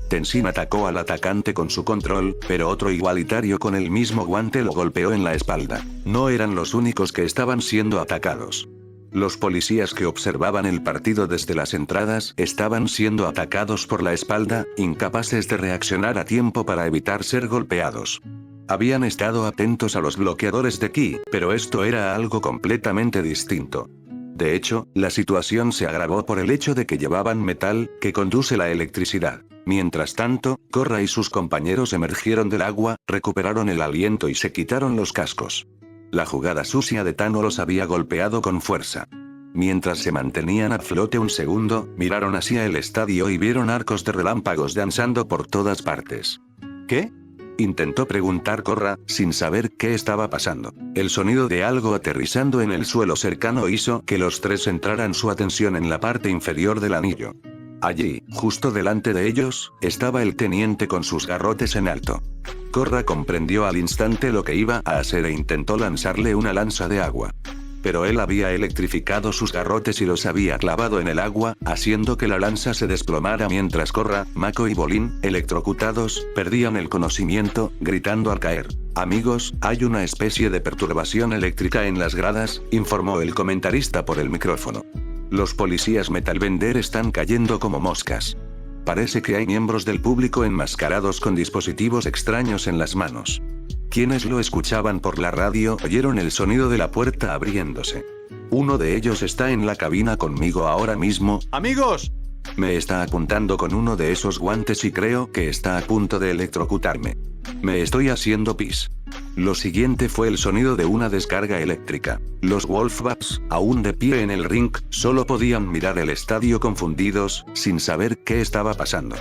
Tenzin atacó al atacante con su control, pero otro igualitario con el mismo guante lo golpeó en la espalda. No eran los únicos que estaban siendo atacados. Los policías que observaban el partido desde las entradas estaban siendo atacados por la espalda, incapaces de reaccionar a tiempo para evitar ser golpeados. Habían estado atentos a los bloqueadores de ki, pero esto era algo completamente distinto. De hecho, la situación se agravó por el hecho de que llevaban metal, que conduce la electricidad. Mientras tanto, Korra y sus compañeros emergieron del agua, recuperaron el aliento y se quitaron los cascos. La jugada sucia de Tano los había golpeado con fuerza. Mientras se mantenían a flote un segundo, miraron hacia el estadio y vieron arcos de relámpagos danzando por todas partes. ¿Qué? Intentó preguntar Korra, sin saber qué estaba pasando. El sonido de algo aterrizando en el suelo cercano hizo que los tres centraran su atención en la parte inferior del anillo. Allí, justo delante de ellos, estaba el teniente con sus garrotes en alto. Korra comprendió al instante lo que iba a hacer e intentó lanzarle una lanza de agua. Pero él había electrificado sus garrotes y los había clavado en el agua, haciendo que la lanza se desplomara mientras Korra, Mako y Bolin, electrocutados, perdían el conocimiento, gritando al caer. «Amigos, hay una especie de perturbación eléctrica en las gradas», informó el comentarista por el micrófono. «Los policías Metalbender están cayendo como moscas. Parece que hay miembros del público enmascarados con dispositivos extraños en las manos». Quienes lo escuchaban por la radio oyeron el sonido de la puerta abriéndose. «Uno de ellos está en la cabina conmigo ahora mismo». ¡Amigos!, me está apuntando con uno de esos guantes y creo que está a punto de electrocutarme. Me estoy haciendo pis. Lo siguiente fue el sonido de una descarga eléctrica. Los Wolfbats, aún de pie en el ring, solo podían mirar el estadio confundidos, sin saber qué estaba pasando.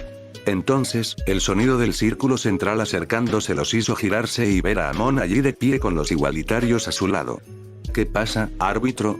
Entonces, el sonido del círculo central acercándose los hizo girarse y ver a Amon allí de pie con los igualitarios a su lado. «¿Qué pasa, árbitro?»,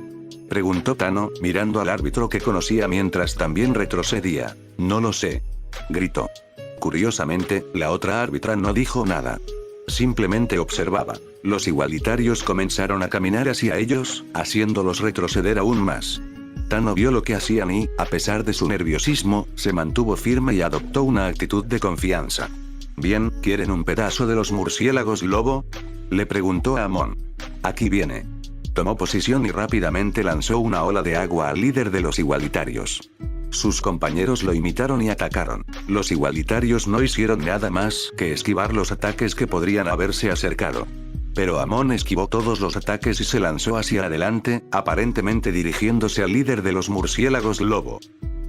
preguntó Tano, mirando al árbitro que conocía mientras también retrocedía. «No lo sé», gritó. Curiosamente, la otra árbitra no dijo nada. Simplemente observaba. Los igualitarios comenzaron a caminar hacia ellos, haciéndolos retroceder aún más. Tano vio lo que hacían y, a pesar de su nerviosismo, se mantuvo firme y adoptó una actitud de confianza. «Bien, ¿quieren un pedazo de los murciélagos lobo?», le preguntó a Amon. «Aquí viene». Tomó posición y rápidamente lanzó una ola de agua al líder de los igualitarios. Sus compañeros lo imitaron y atacaron. Los igualitarios no hicieron nada más que esquivar los ataques que podrían haberse acercado. Pero Amon esquivó todos los ataques y se lanzó hacia adelante, aparentemente dirigiéndose al líder de los murciélagos lobo.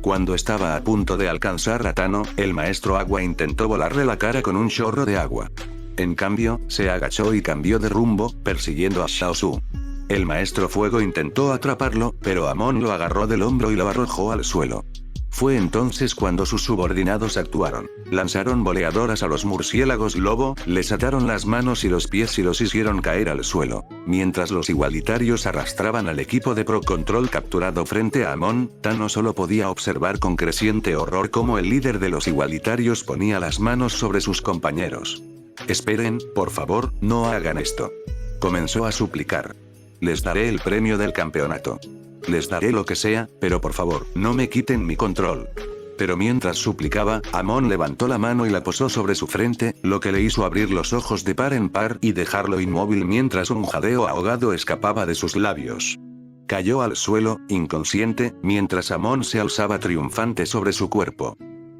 Cuando estaba a punto de alcanzar a Tano, el maestro agua intentó volarle la cara con un chorro de agua. En cambio, se agachó y cambió de rumbo, persiguiendo a Xiao Su. El maestro fuego intentó atraparlo, pero Amon lo agarró del hombro y lo arrojó al suelo. Fue entonces cuando sus subordinados actuaron. Lanzaron boleadoras a los murciélagos lobo, les ataron las manos y los pies y los hicieron caer al suelo. Mientras los igualitarios arrastraban al equipo de Pro Control capturado frente a Amon, Tano solo podía observar con creciente horror cómo el líder de los igualitarios ponía las manos sobre sus compañeros. «Esperen, por favor, no hagan esto», comenzó a suplicar. «Les daré el premio del campeonato. Les daré lo que sea, pero por favor, no me quiten mi control». Pero mientras suplicaba, Amon levantó la mano y la posó sobre su frente, lo que le hizo abrir los ojos de par en par y dejarlo inmóvil mientras un jadeo ahogado escapaba de sus labios. Cayó al suelo, inconsciente, mientras Amon se alzaba triunfante sobre su cuerpo.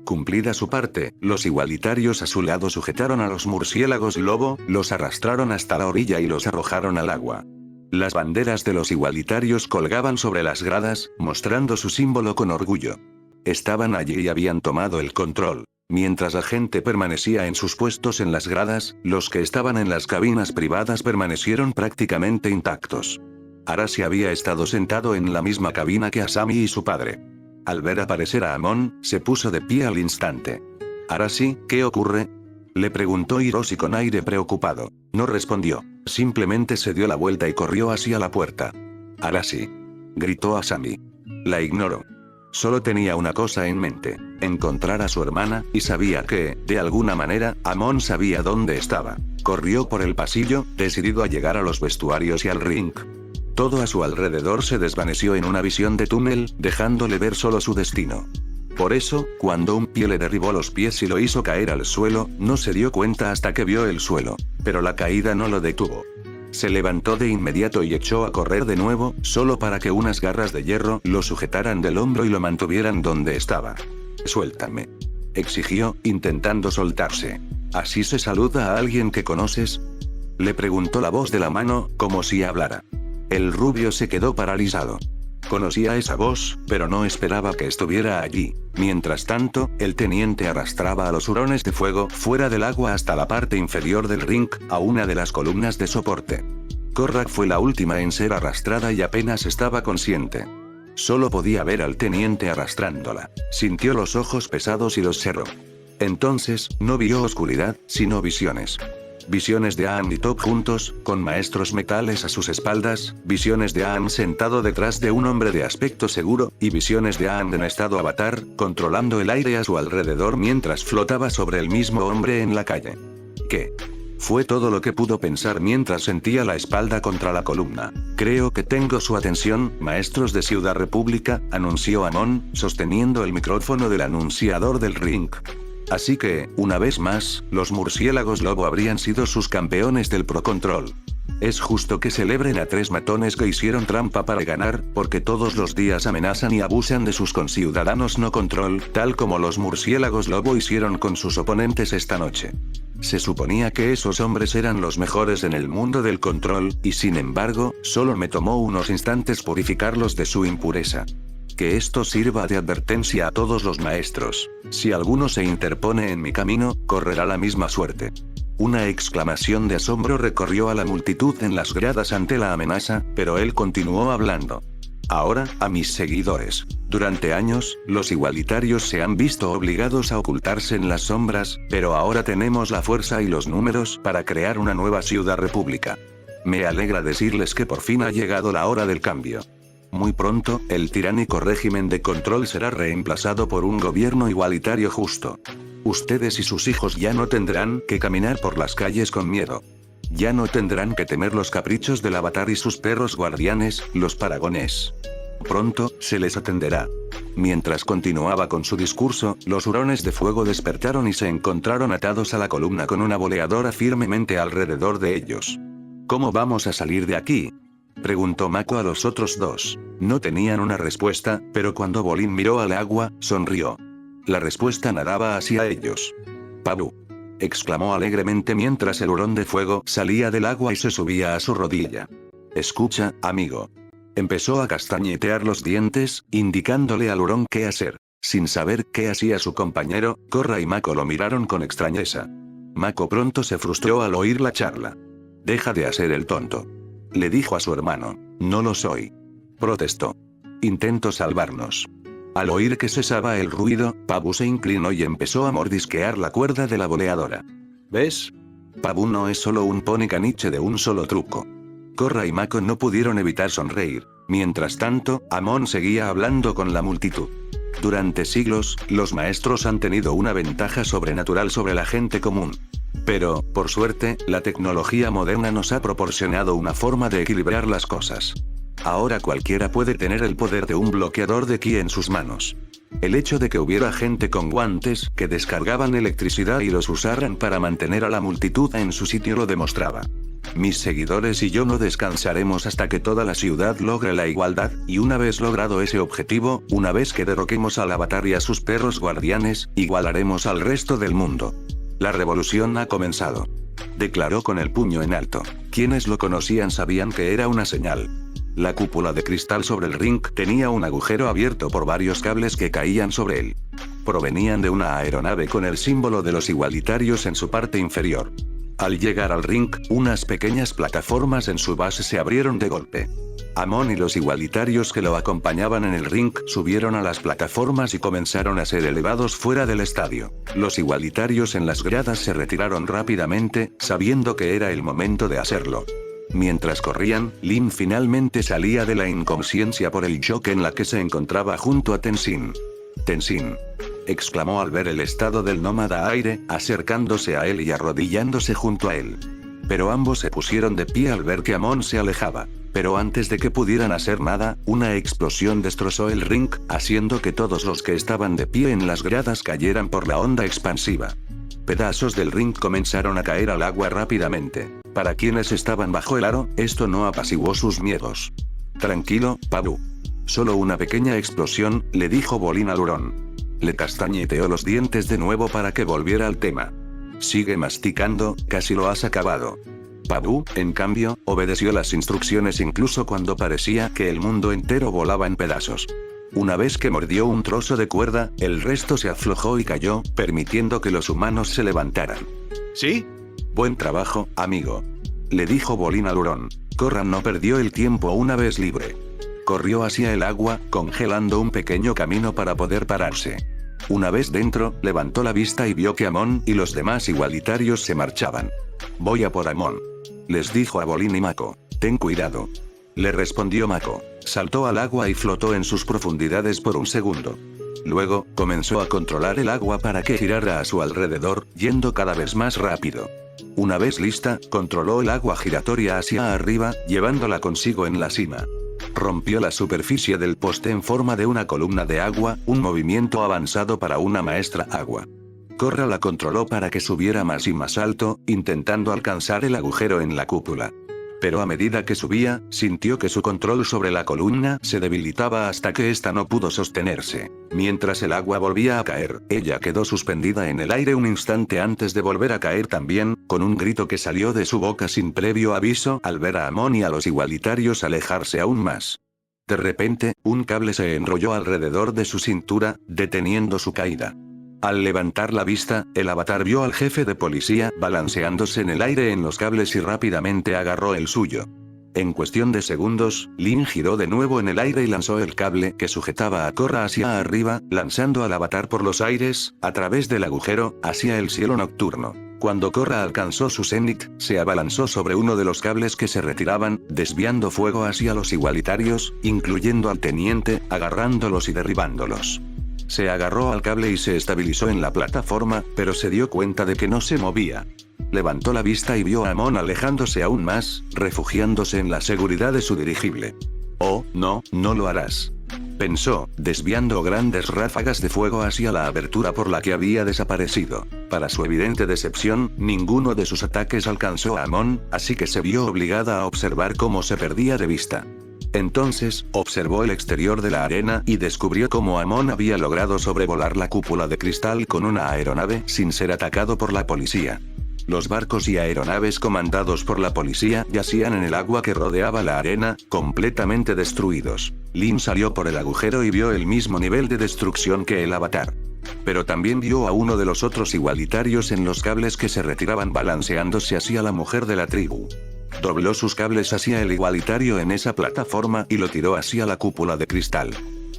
Cumplida su parte, los igualitarios a su lado sujetaron a los murciélagos lobo, los arrastraron hasta la orilla y los arrojaron al agua. Las banderas de los igualitarios colgaban sobre las gradas, mostrando su símbolo con orgullo. Estaban allí y habían tomado el control. Mientras la gente permanecía en sus puestos en las gradas, los que estaban en las cabinas privadas permanecieron prácticamente intactos. Arashi había estado sentado en la misma cabina que Asami y su padre. Al ver aparecer a Amon, se puso de pie al instante. «Arashi, ¿qué ocurre?», le preguntó Hiroshi con aire preocupado. No respondió. Simplemente se dio la vuelta y corrió hacia la puerta. «Arashi», gritó Asami. La ignoró. Solo tenía una cosa en mente: encontrar a su hermana, y sabía que, de alguna manera, Amon sabía dónde estaba. Corrió por el pasillo, decidido a llegar a los vestuarios y al ring. Todo a su alrededor se desvaneció en una visión de túnel, dejándole ver solo su destino. Por eso, cuando un pie le derribó los pies y lo hizo caer al suelo, no se dio cuenta hasta que vio el suelo. Pero la caída no lo detuvo. Se levantó de inmediato y echó a correr de nuevo, solo para que unas garras de hierro lo sujetaran del hombro y lo mantuvieran donde estaba. «Suéltame», exigió, intentando soltarse. «¿Así se saluda a alguien que conoces?», le preguntó la voz de la mano, como si hablara. El rubio se quedó paralizado. Conocía esa voz, pero no esperaba que estuviera allí. Mientras tanto, el teniente arrastraba a los hurones de fuego fuera del agua hasta la parte inferior del ring, a una de las columnas de soporte. Korra fue la última en ser arrastrada y apenas estaba consciente. Solo podía ver al teniente arrastrándola. Sintió los ojos pesados y los cerró. Entonces, no vio oscuridad, sino visiones. Visiones de Aang y Top juntos, con maestros metales a sus espaldas, visiones de Aang sentado detrás de un hombre de aspecto seguro, y visiones de Aang en estado avatar, controlando el aire a su alrededor mientras flotaba sobre el mismo hombre en la calle. ¿Qué? Fue todo lo que pudo pensar mientras sentía la espalda contra la columna. «Creo que tengo su atención, maestros de Ciudad República», anunció Amon, sosteniendo el micrófono del anunciador del ring. Así que, una vez más, los murciélagos lobo habrían sido sus campeones del Pro Control. Es justo que celebren a 3 matones que hicieron trampa para ganar, porque todos los días amenazan y abusan de sus conciudadanos no control, tal como los murciélagos lobo hicieron con sus oponentes esta noche. Se suponía que esos hombres eran los mejores en el mundo del control, y sin embargo, solo me tomó unos instantes purificarlos de su impureza. Que esto sirva de advertencia a todos los maestros. Si alguno se interpone en mi camino, correrá la misma suerte. Una exclamación de asombro recorrió a la multitud en las gradas ante la amenaza, pero él continuó hablando. Ahora, a mis seguidores. Durante años, los igualitarios se han visto obligados a ocultarse en las sombras, pero ahora tenemos la fuerza y los números para crear una nueva ciudad república. Me alegra decirles que por fin ha llegado la hora del cambio. Muy pronto, el tiránico régimen de control será reemplazado por un gobierno igualitario justo. Ustedes y sus hijos ya no tendrán que caminar por las calles con miedo. Ya no tendrán que temer los caprichos del avatar y sus perros guardianes, los paragones. Pronto, se les atenderá. Mientras continuaba con su discurso, los hurones de fuego despertaron y se encontraron atados a la columna con una boleadora firmemente alrededor de ellos. ¿Cómo vamos a salir de aquí?, preguntó Mako a los otros 2. No tenían una respuesta, pero cuando Bolin miró al agua, sonrió. La respuesta nadaba hacia ellos. «Pabu», exclamó alegremente mientras el hurón de fuego salía del agua y se subía a su rodilla. «Escucha, amigo». Empezó a castañetear los dientes, indicándole al hurón qué hacer. Sin saber qué hacía su compañero, Korra y Mako lo miraron con extrañeza. Mako pronto se frustró al oír la charla. «Deja de hacer el tonto», le dijo a su hermano. «No lo soy», protestó. «Intento salvarnos». Al oír que cesaba el ruido, Pabu se inclinó y empezó a mordisquear la cuerda de la boleadora. ¿Ves? Pabu no es solo un pony caniche de un solo truco. Korra y Mako no pudieron evitar sonreír. Mientras tanto, Amon seguía hablando con la multitud. Durante siglos, los maestros han tenido una ventaja sobrenatural sobre la gente común. Pero, por suerte, la tecnología moderna nos ha proporcionado una forma de equilibrar las cosas. Ahora cualquiera puede tener el poder de un bloqueador de ki en sus manos. El hecho de que hubiera gente con guantes que descargaban electricidad y los usaran para mantener a la multitud en su sitio lo demostraba. Mis seguidores y yo no descansaremos hasta que toda la ciudad logre la igualdad, y una vez logrado ese objetivo, una vez que derroquemos al Avatar y a sus perros guardianes, igualaremos al resto del mundo. La revolución ha comenzado. Declaró con el puño en alto. Quienes lo conocían sabían que era una señal. La cúpula de cristal sobre el ring tenía un agujero abierto por varios cables que caían sobre él. Provenían de una aeronave con el símbolo de los igualitarios en su parte inferior. Al llegar al ring, unas pequeñas plataformas en su base se abrieron de golpe. Amon y los igualitarios que lo acompañaban en el ring subieron a las plataformas y comenzaron a ser elevados fuera del estadio. Los igualitarios en las gradas se retiraron rápidamente, sabiendo que era el momento de hacerlo. Mientras corrían, Lin finalmente salía de la inconsciencia por el shock en la que se encontraba junto a Tenzin. «Tenzin», exclamó al ver el estado del nómada aire, acercándose a él y arrodillándose junto a él. Pero ambos se pusieron de pie al ver que Amon se alejaba. Pero antes de que pudieran hacer nada, una explosión destrozó el ring, haciendo que todos los que estaban de pie en las gradas cayeran por la onda expansiva. Pedazos del ring comenzaron a caer al agua rápidamente. Para quienes estaban bajo el aro, esto no apaciguó sus miedos. «Tranquilo, Pabu. Solo una pequeña explosión», le dijo Bolin al hurón. Le castañeteó los dientes de nuevo para que volviera al tema. «Sigue masticando, casi lo has acabado». Pabu, en cambio, obedeció las instrucciones incluso cuando parecía que el mundo entero volaba en pedazos. Una vez que mordió un trozo de cuerda, el resto se aflojó y cayó, permitiendo que los humanos se levantaran. ¿Sí? «Buen trabajo, amigo», le dijo Bolin al hurón. Korra no perdió el tiempo una vez libre. Corrió hacia el agua, congelando un pequeño camino para poder pararse. Una vez dentro, levantó la vista y vio que Amon y los demás igualitarios se marchaban. «Voy a por Amon», les dijo a Bolin y Mako. «Ten cuidado», le respondió Mako. Saltó al agua y flotó en sus profundidades por un segundo. Luego, comenzó a controlar el agua para que girara a su alrededor, yendo cada vez más rápido. Una vez lista, controló el agua giratoria hacia arriba, llevándola consigo en la cima. Rompió la superficie del poste en forma de una columna de agua, un movimiento avanzado para una maestra agua. Korra la controló para que subiera más y más alto, intentando alcanzar el agujero en la cúpula. Pero a medida que subía, sintió que su control sobre la columna se debilitaba hasta que ésta no pudo sostenerse. Mientras el agua volvía a caer, ella quedó suspendida en el aire un instante antes de volver a caer también, con un grito que salió de su boca sin previo aviso al ver a Amon y a los igualitarios alejarse aún más. De repente, un cable se enrolló alrededor de su cintura, deteniendo su caída. Al levantar la vista, el Avatar vio al jefe de policía balanceándose en el aire en los cables y rápidamente agarró el suyo. En cuestión de segundos, Lin giró de nuevo en el aire y lanzó el cable que sujetaba a Korra hacia arriba, lanzando al Avatar por los aires, a través del agujero, hacia el cielo nocturno. Cuando Korra alcanzó su cenit, se abalanzó sobre uno de los cables que se retiraban, desviando fuego hacia los igualitarios, incluyendo al teniente, agarrándolos y derribándolos. Se agarró al cable y se estabilizó en la plataforma, pero se dio cuenta de que no se movía. Levantó la vista y vio a Amon alejándose aún más, refugiándose en la seguridad de su dirigible. «Oh, no, no lo harás», pensó, desviando grandes ráfagas de fuego hacia la abertura por la que había desaparecido. Para su evidente decepción, ninguno de sus ataques alcanzó a Amon, así que se vio obligada a observar cómo se perdía de vista. Entonces, observó el exterior de la arena y descubrió cómo Amon había logrado sobrevolar la cúpula de cristal con una aeronave sin ser atacado por la policía. Los barcos y aeronaves comandados por la policía yacían en el agua que rodeaba la arena, completamente destruidos. Lin salió por el agujero y vio el mismo nivel de destrucción que el Avatar. Pero también vio a uno de los otros igualitarios en los cables que se retiraban balanceándose hacia la mujer de la tribu. Dobló sus cables hacia el igualitario en esa plataforma y lo tiró hacia la cúpula de cristal.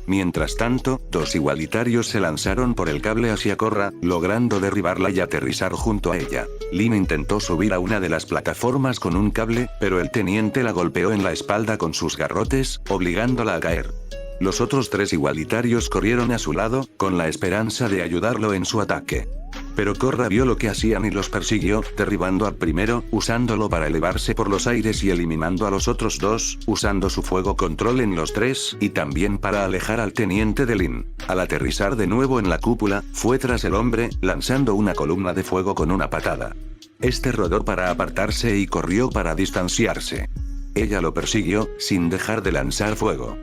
Mientras tanto, dos igualitarios se lanzaron por el cable hacia Korra, logrando derribarla y aterrizar junto a ella. Lin intentó subir a una de las plataformas con un cable, pero el teniente la golpeó en la espalda con sus garrotes, obligándola a caer. Los otros tres igualitarios corrieron a su lado, con la esperanza de ayudarlo en su ataque. Pero Korra vio lo que hacían y los persiguió, derribando al primero, usándolo para elevarse por los aires y eliminando a los otros dos, usando su fuego control en los tres y también para alejar al teniente de Lin. Al aterrizar de nuevo en la cúpula, fue tras el hombre, lanzando una columna de fuego con una patada. Este rodó para apartarse y corrió para distanciarse. Ella lo persiguió, sin dejar de lanzar fuego.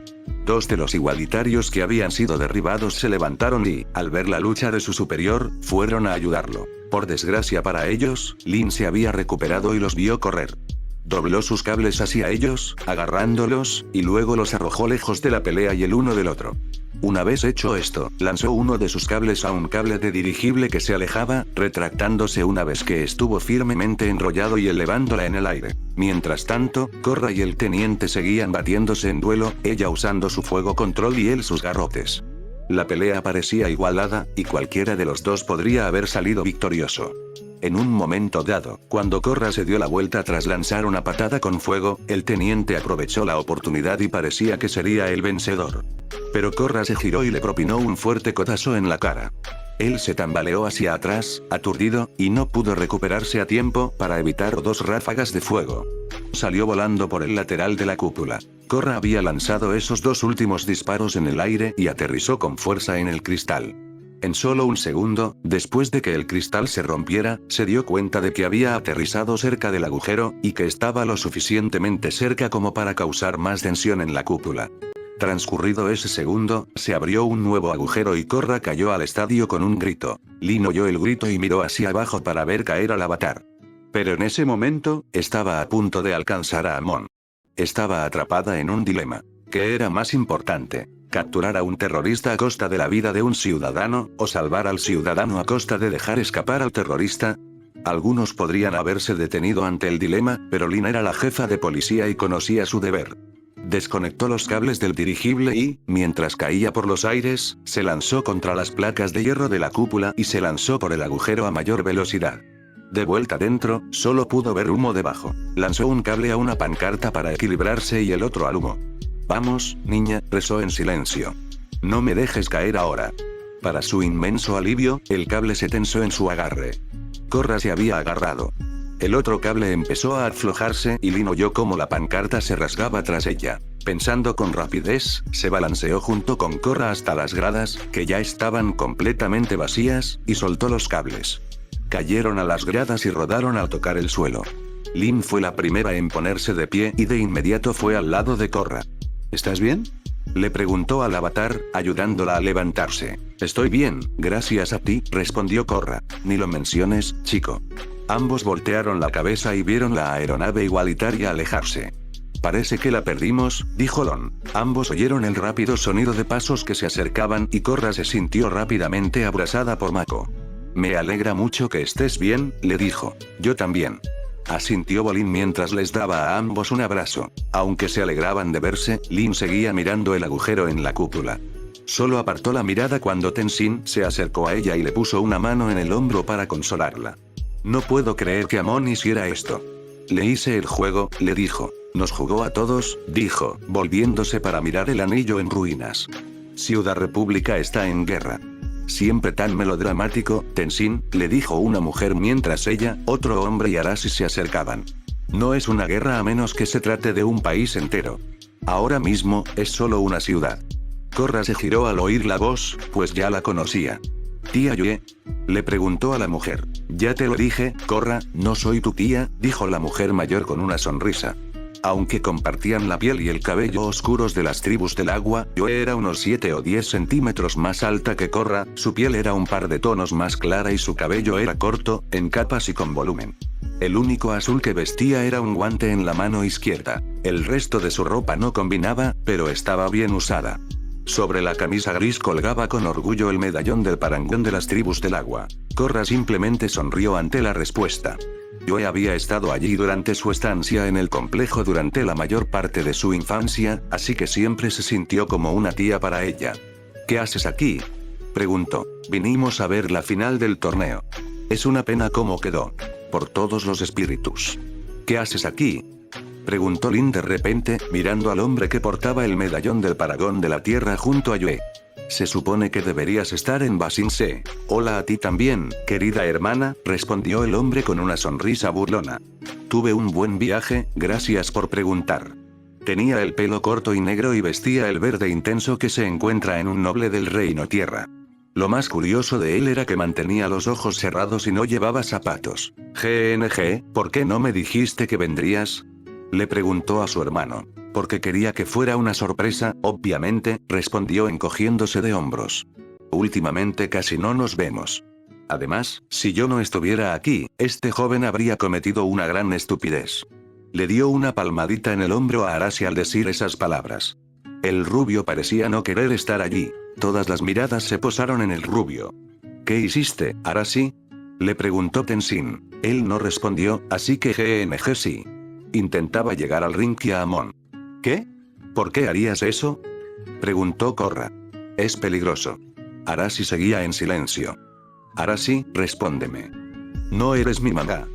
Dos de los igualitarios que habían sido derribados se levantaron y, al ver la lucha de su superior, fueron a ayudarlo. Por desgracia para ellos, Lin se había recuperado y los vio correr. Dobló sus cables hacia ellos, agarrándolos, y luego los arrojó lejos de la pelea y el uno del otro. Una vez hecho esto, lanzó uno de sus cables a un cable de dirigible que se alejaba, retractándose una vez que estuvo firmemente enrollado y elevándola en el aire. Mientras tanto, Korra y el teniente seguían batiéndose en duelo, ella usando su fuego control y él sus garrotes. La pelea parecía igualada, y cualquiera de los dos podría haber salido victorioso. En un momento dado, cuando Korra se dio la vuelta tras lanzar una patada con fuego, el teniente aprovechó la oportunidad y parecía que sería el vencedor. Pero Korra se giró y le propinó un fuerte codazo en la cara. Él se tambaleó hacia atrás, aturdido, y no pudo recuperarse a tiempo para evitar dos ráfagas de fuego. Salió volando por el lateral de la cúpula. Korra había lanzado esos dos últimos disparos en el aire y aterrizó con fuerza en el cristal. En solo un segundo, después de que el cristal se rompiera, se dio cuenta de que había aterrizado cerca del agujero, y que estaba lo suficientemente cerca como para causar más tensión en la cúpula. Transcurrido ese segundo, se abrió un nuevo agujero y Korra cayó al estadio con un grito. Lin oyó el grito y miró hacia abajo para ver caer al avatar. Pero en ese momento, estaba a punto de alcanzar a Amon. Estaba atrapada en un dilema. ¿Qué era más importante? ¿Capturar a un terrorista a costa de la vida de un ciudadano, o salvar al ciudadano a costa de dejar escapar al terrorista? Algunos podrían haberse detenido ante el dilema, pero Lin era la jefa de policía y conocía su deber. Desconectó los cables del dirigible y, mientras caía por los aires, se lanzó contra las placas de hierro de la cúpula y se lanzó por el agujero a mayor velocidad. De vuelta dentro, solo pudo ver humo debajo. Lanzó un cable a una pancarta para equilibrarse y el otro al humo. «Vamos, niña», rezó en silencio. «No me dejes caer ahora». Para su inmenso alivio, el cable se tensó en su agarre. Korra se había agarrado. El otro cable empezó a aflojarse y Lin oyó cómo la pancarta se rasgaba tras ella. Pensando con rapidez, se balanceó junto con Korra hasta las gradas, que ya estaban completamente vacías, y soltó los cables. Cayeron a las gradas y rodaron al tocar el suelo. Lin fue la primera en ponerse de pie y de inmediato fue al lado de Korra. ¿Estás bien? Le preguntó al avatar, ayudándola a levantarse. «Estoy bien, gracias a ti», respondió Korra. «Ni lo menciones, chico». Ambos voltearon la cabeza y vieron la aeronave igualitaria alejarse. «Parece que la perdimos», dijo Lon. Ambos oyeron el rápido sonido de pasos que se acercaban y Korra se sintió rápidamente abrazada por Mako. «Me alegra mucho que estés bien», le dijo. «Yo también», asintió Bolin mientras les daba a ambos un abrazo. Aunque se alegraban de verse, Lin seguía mirando el agujero en la cúpula. Solo apartó la mirada cuando Tenzin se acercó a ella y le puso una mano en el hombro para consolarla. «No puedo creer que Amon hiciera esto. Le hice el juego», le dijo. «Nos jugó a todos», dijo, volviéndose para mirar el anillo en ruinas. «Ciudad República está en guerra». «Siempre tan melodramático, Tenzin», le dijo una mujer mientras ella, otro hombre y Arashi se acercaban. «No es una guerra a menos que se trate de un país entero. Ahora mismo, es solo una ciudad». Korra se giró al oír la voz, pues ya la conocía. «¿Tía Yue?», le preguntó a la mujer. «Ya te lo dije, Korra, no soy tu tía», dijo la mujer mayor con una sonrisa. Aunque compartían la piel y el cabello oscuros de las tribus del agua, Yue era unos 7 o 10 centímetros más alta que Korra, su piel era un par de tonos más clara y su cabello era corto, en capas y con volumen. El único azul que vestía era un guante en la mano izquierda. El resto de su ropa no combinaba, pero estaba bien usada. Sobre la camisa gris colgaba con orgullo el medallón del parangón de las tribus del agua. Korra simplemente sonrió ante la respuesta. Joe había estado allí durante su estancia en el complejo durante la mayor parte de su infancia, así que siempre se sintió como una tía para ella. ¿Qué haces aquí?, preguntó. Vinimos a ver la final del torneo. Es una pena cómo quedó. Por todos los espíritus. ¿Qué haces aquí?, preguntó Lin de repente, mirando al hombre que portaba el medallón del parangón de la tierra junto a Joe. Se supone que deberías estar en Ba Sing Se. Hola a ti también, querida hermana, respondió el hombre con una sonrisa burlona. Tuve un buen viaje, gracias por preguntar. Tenía el pelo corto y negro y vestía el verde intenso que se encuentra en un noble del reino tierra. Lo más curioso de él era que mantenía los ojos cerrados y no llevaba zapatos. GNG, ¿por qué no me dijiste que vendrías?, le preguntó a su hermano. Porque quería que fuera una sorpresa, obviamente, respondió encogiéndose de hombros. Últimamente casi no nos vemos. Además, si yo no estuviera aquí, este joven habría cometido una gran estupidez. Le dio una palmadita en el hombro a Arashi al decir esas palabras. El rubio parecía no querer estar allí. Todas las miradas se posaron en el rubio. ¿Qué hiciste, Arashi?, le preguntó Tenzin. Él no respondió, así que GNG sí. Intentaba llegar al ring y a Amon. ¿Qué? ¿Por qué harías eso?, preguntó Korra. Es peligroso. Arashi seguía en silencio. Arashi, respóndeme. No eres mi mamá,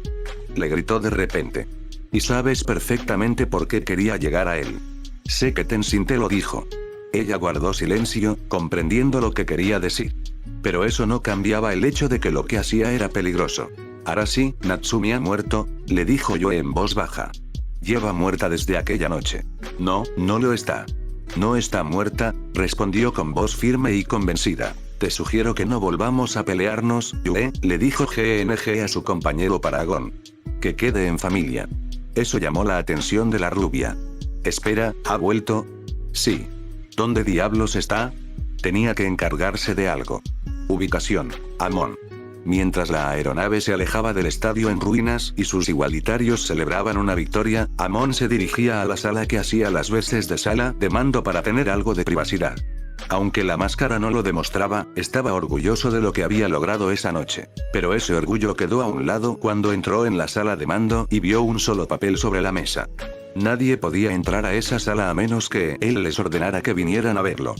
le gritó de repente. Y sabes perfectamente por qué quería llegar a él. Sé que Tenzin te lo dijo. Ella guardó silencio, comprendiendo lo que quería decir. Pero eso no cambiaba el hecho de que lo que hacía era peligroso. Arashi, Natsumi ha muerto, le dijo yo en voz baja. Lleva muerta desde aquella noche. No, no lo está. No está muerta, respondió con voz firme y convencida. Te sugiero que no volvamos a pelearnos, Yue, le dijo GNG a su compañero Paragón. Que quede en familia. Eso llamó la atención de la rubia. Espera, ¿ha vuelto? Sí. ¿Dónde diablos está? Tenía que encargarse de algo. Ubicación, Amon. Mientras la aeronave se alejaba del estadio en ruinas y sus igualitarios celebraban una victoria, Amon se dirigía a la sala que hacía las veces de sala de mando para tener algo de privacidad. Aunque la máscara no lo demostraba, estaba orgulloso de lo que había logrado esa noche. Pero ese orgullo quedó a un lado cuando entró en la sala de mando y vio un solo papel sobre la mesa. Nadie podía entrar a esa sala a menos que él les ordenara que vinieran a verlo.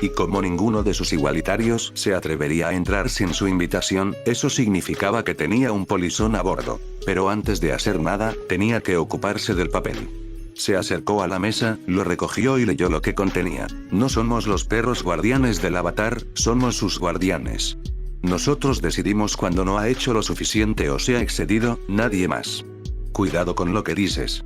Y como ninguno de sus igualitarios se atrevería a entrar sin su invitación, eso significaba que tenía un polizón a bordo. Pero antes de hacer nada, tenía que ocuparse del papel. Se acercó a la mesa, lo recogió y leyó lo que contenía. No somos los perros guardianes del avatar, somos sus guardianes. Nosotros decidimos cuando no ha hecho lo suficiente o se ha excedido, nadie más. Cuidado con lo que dices.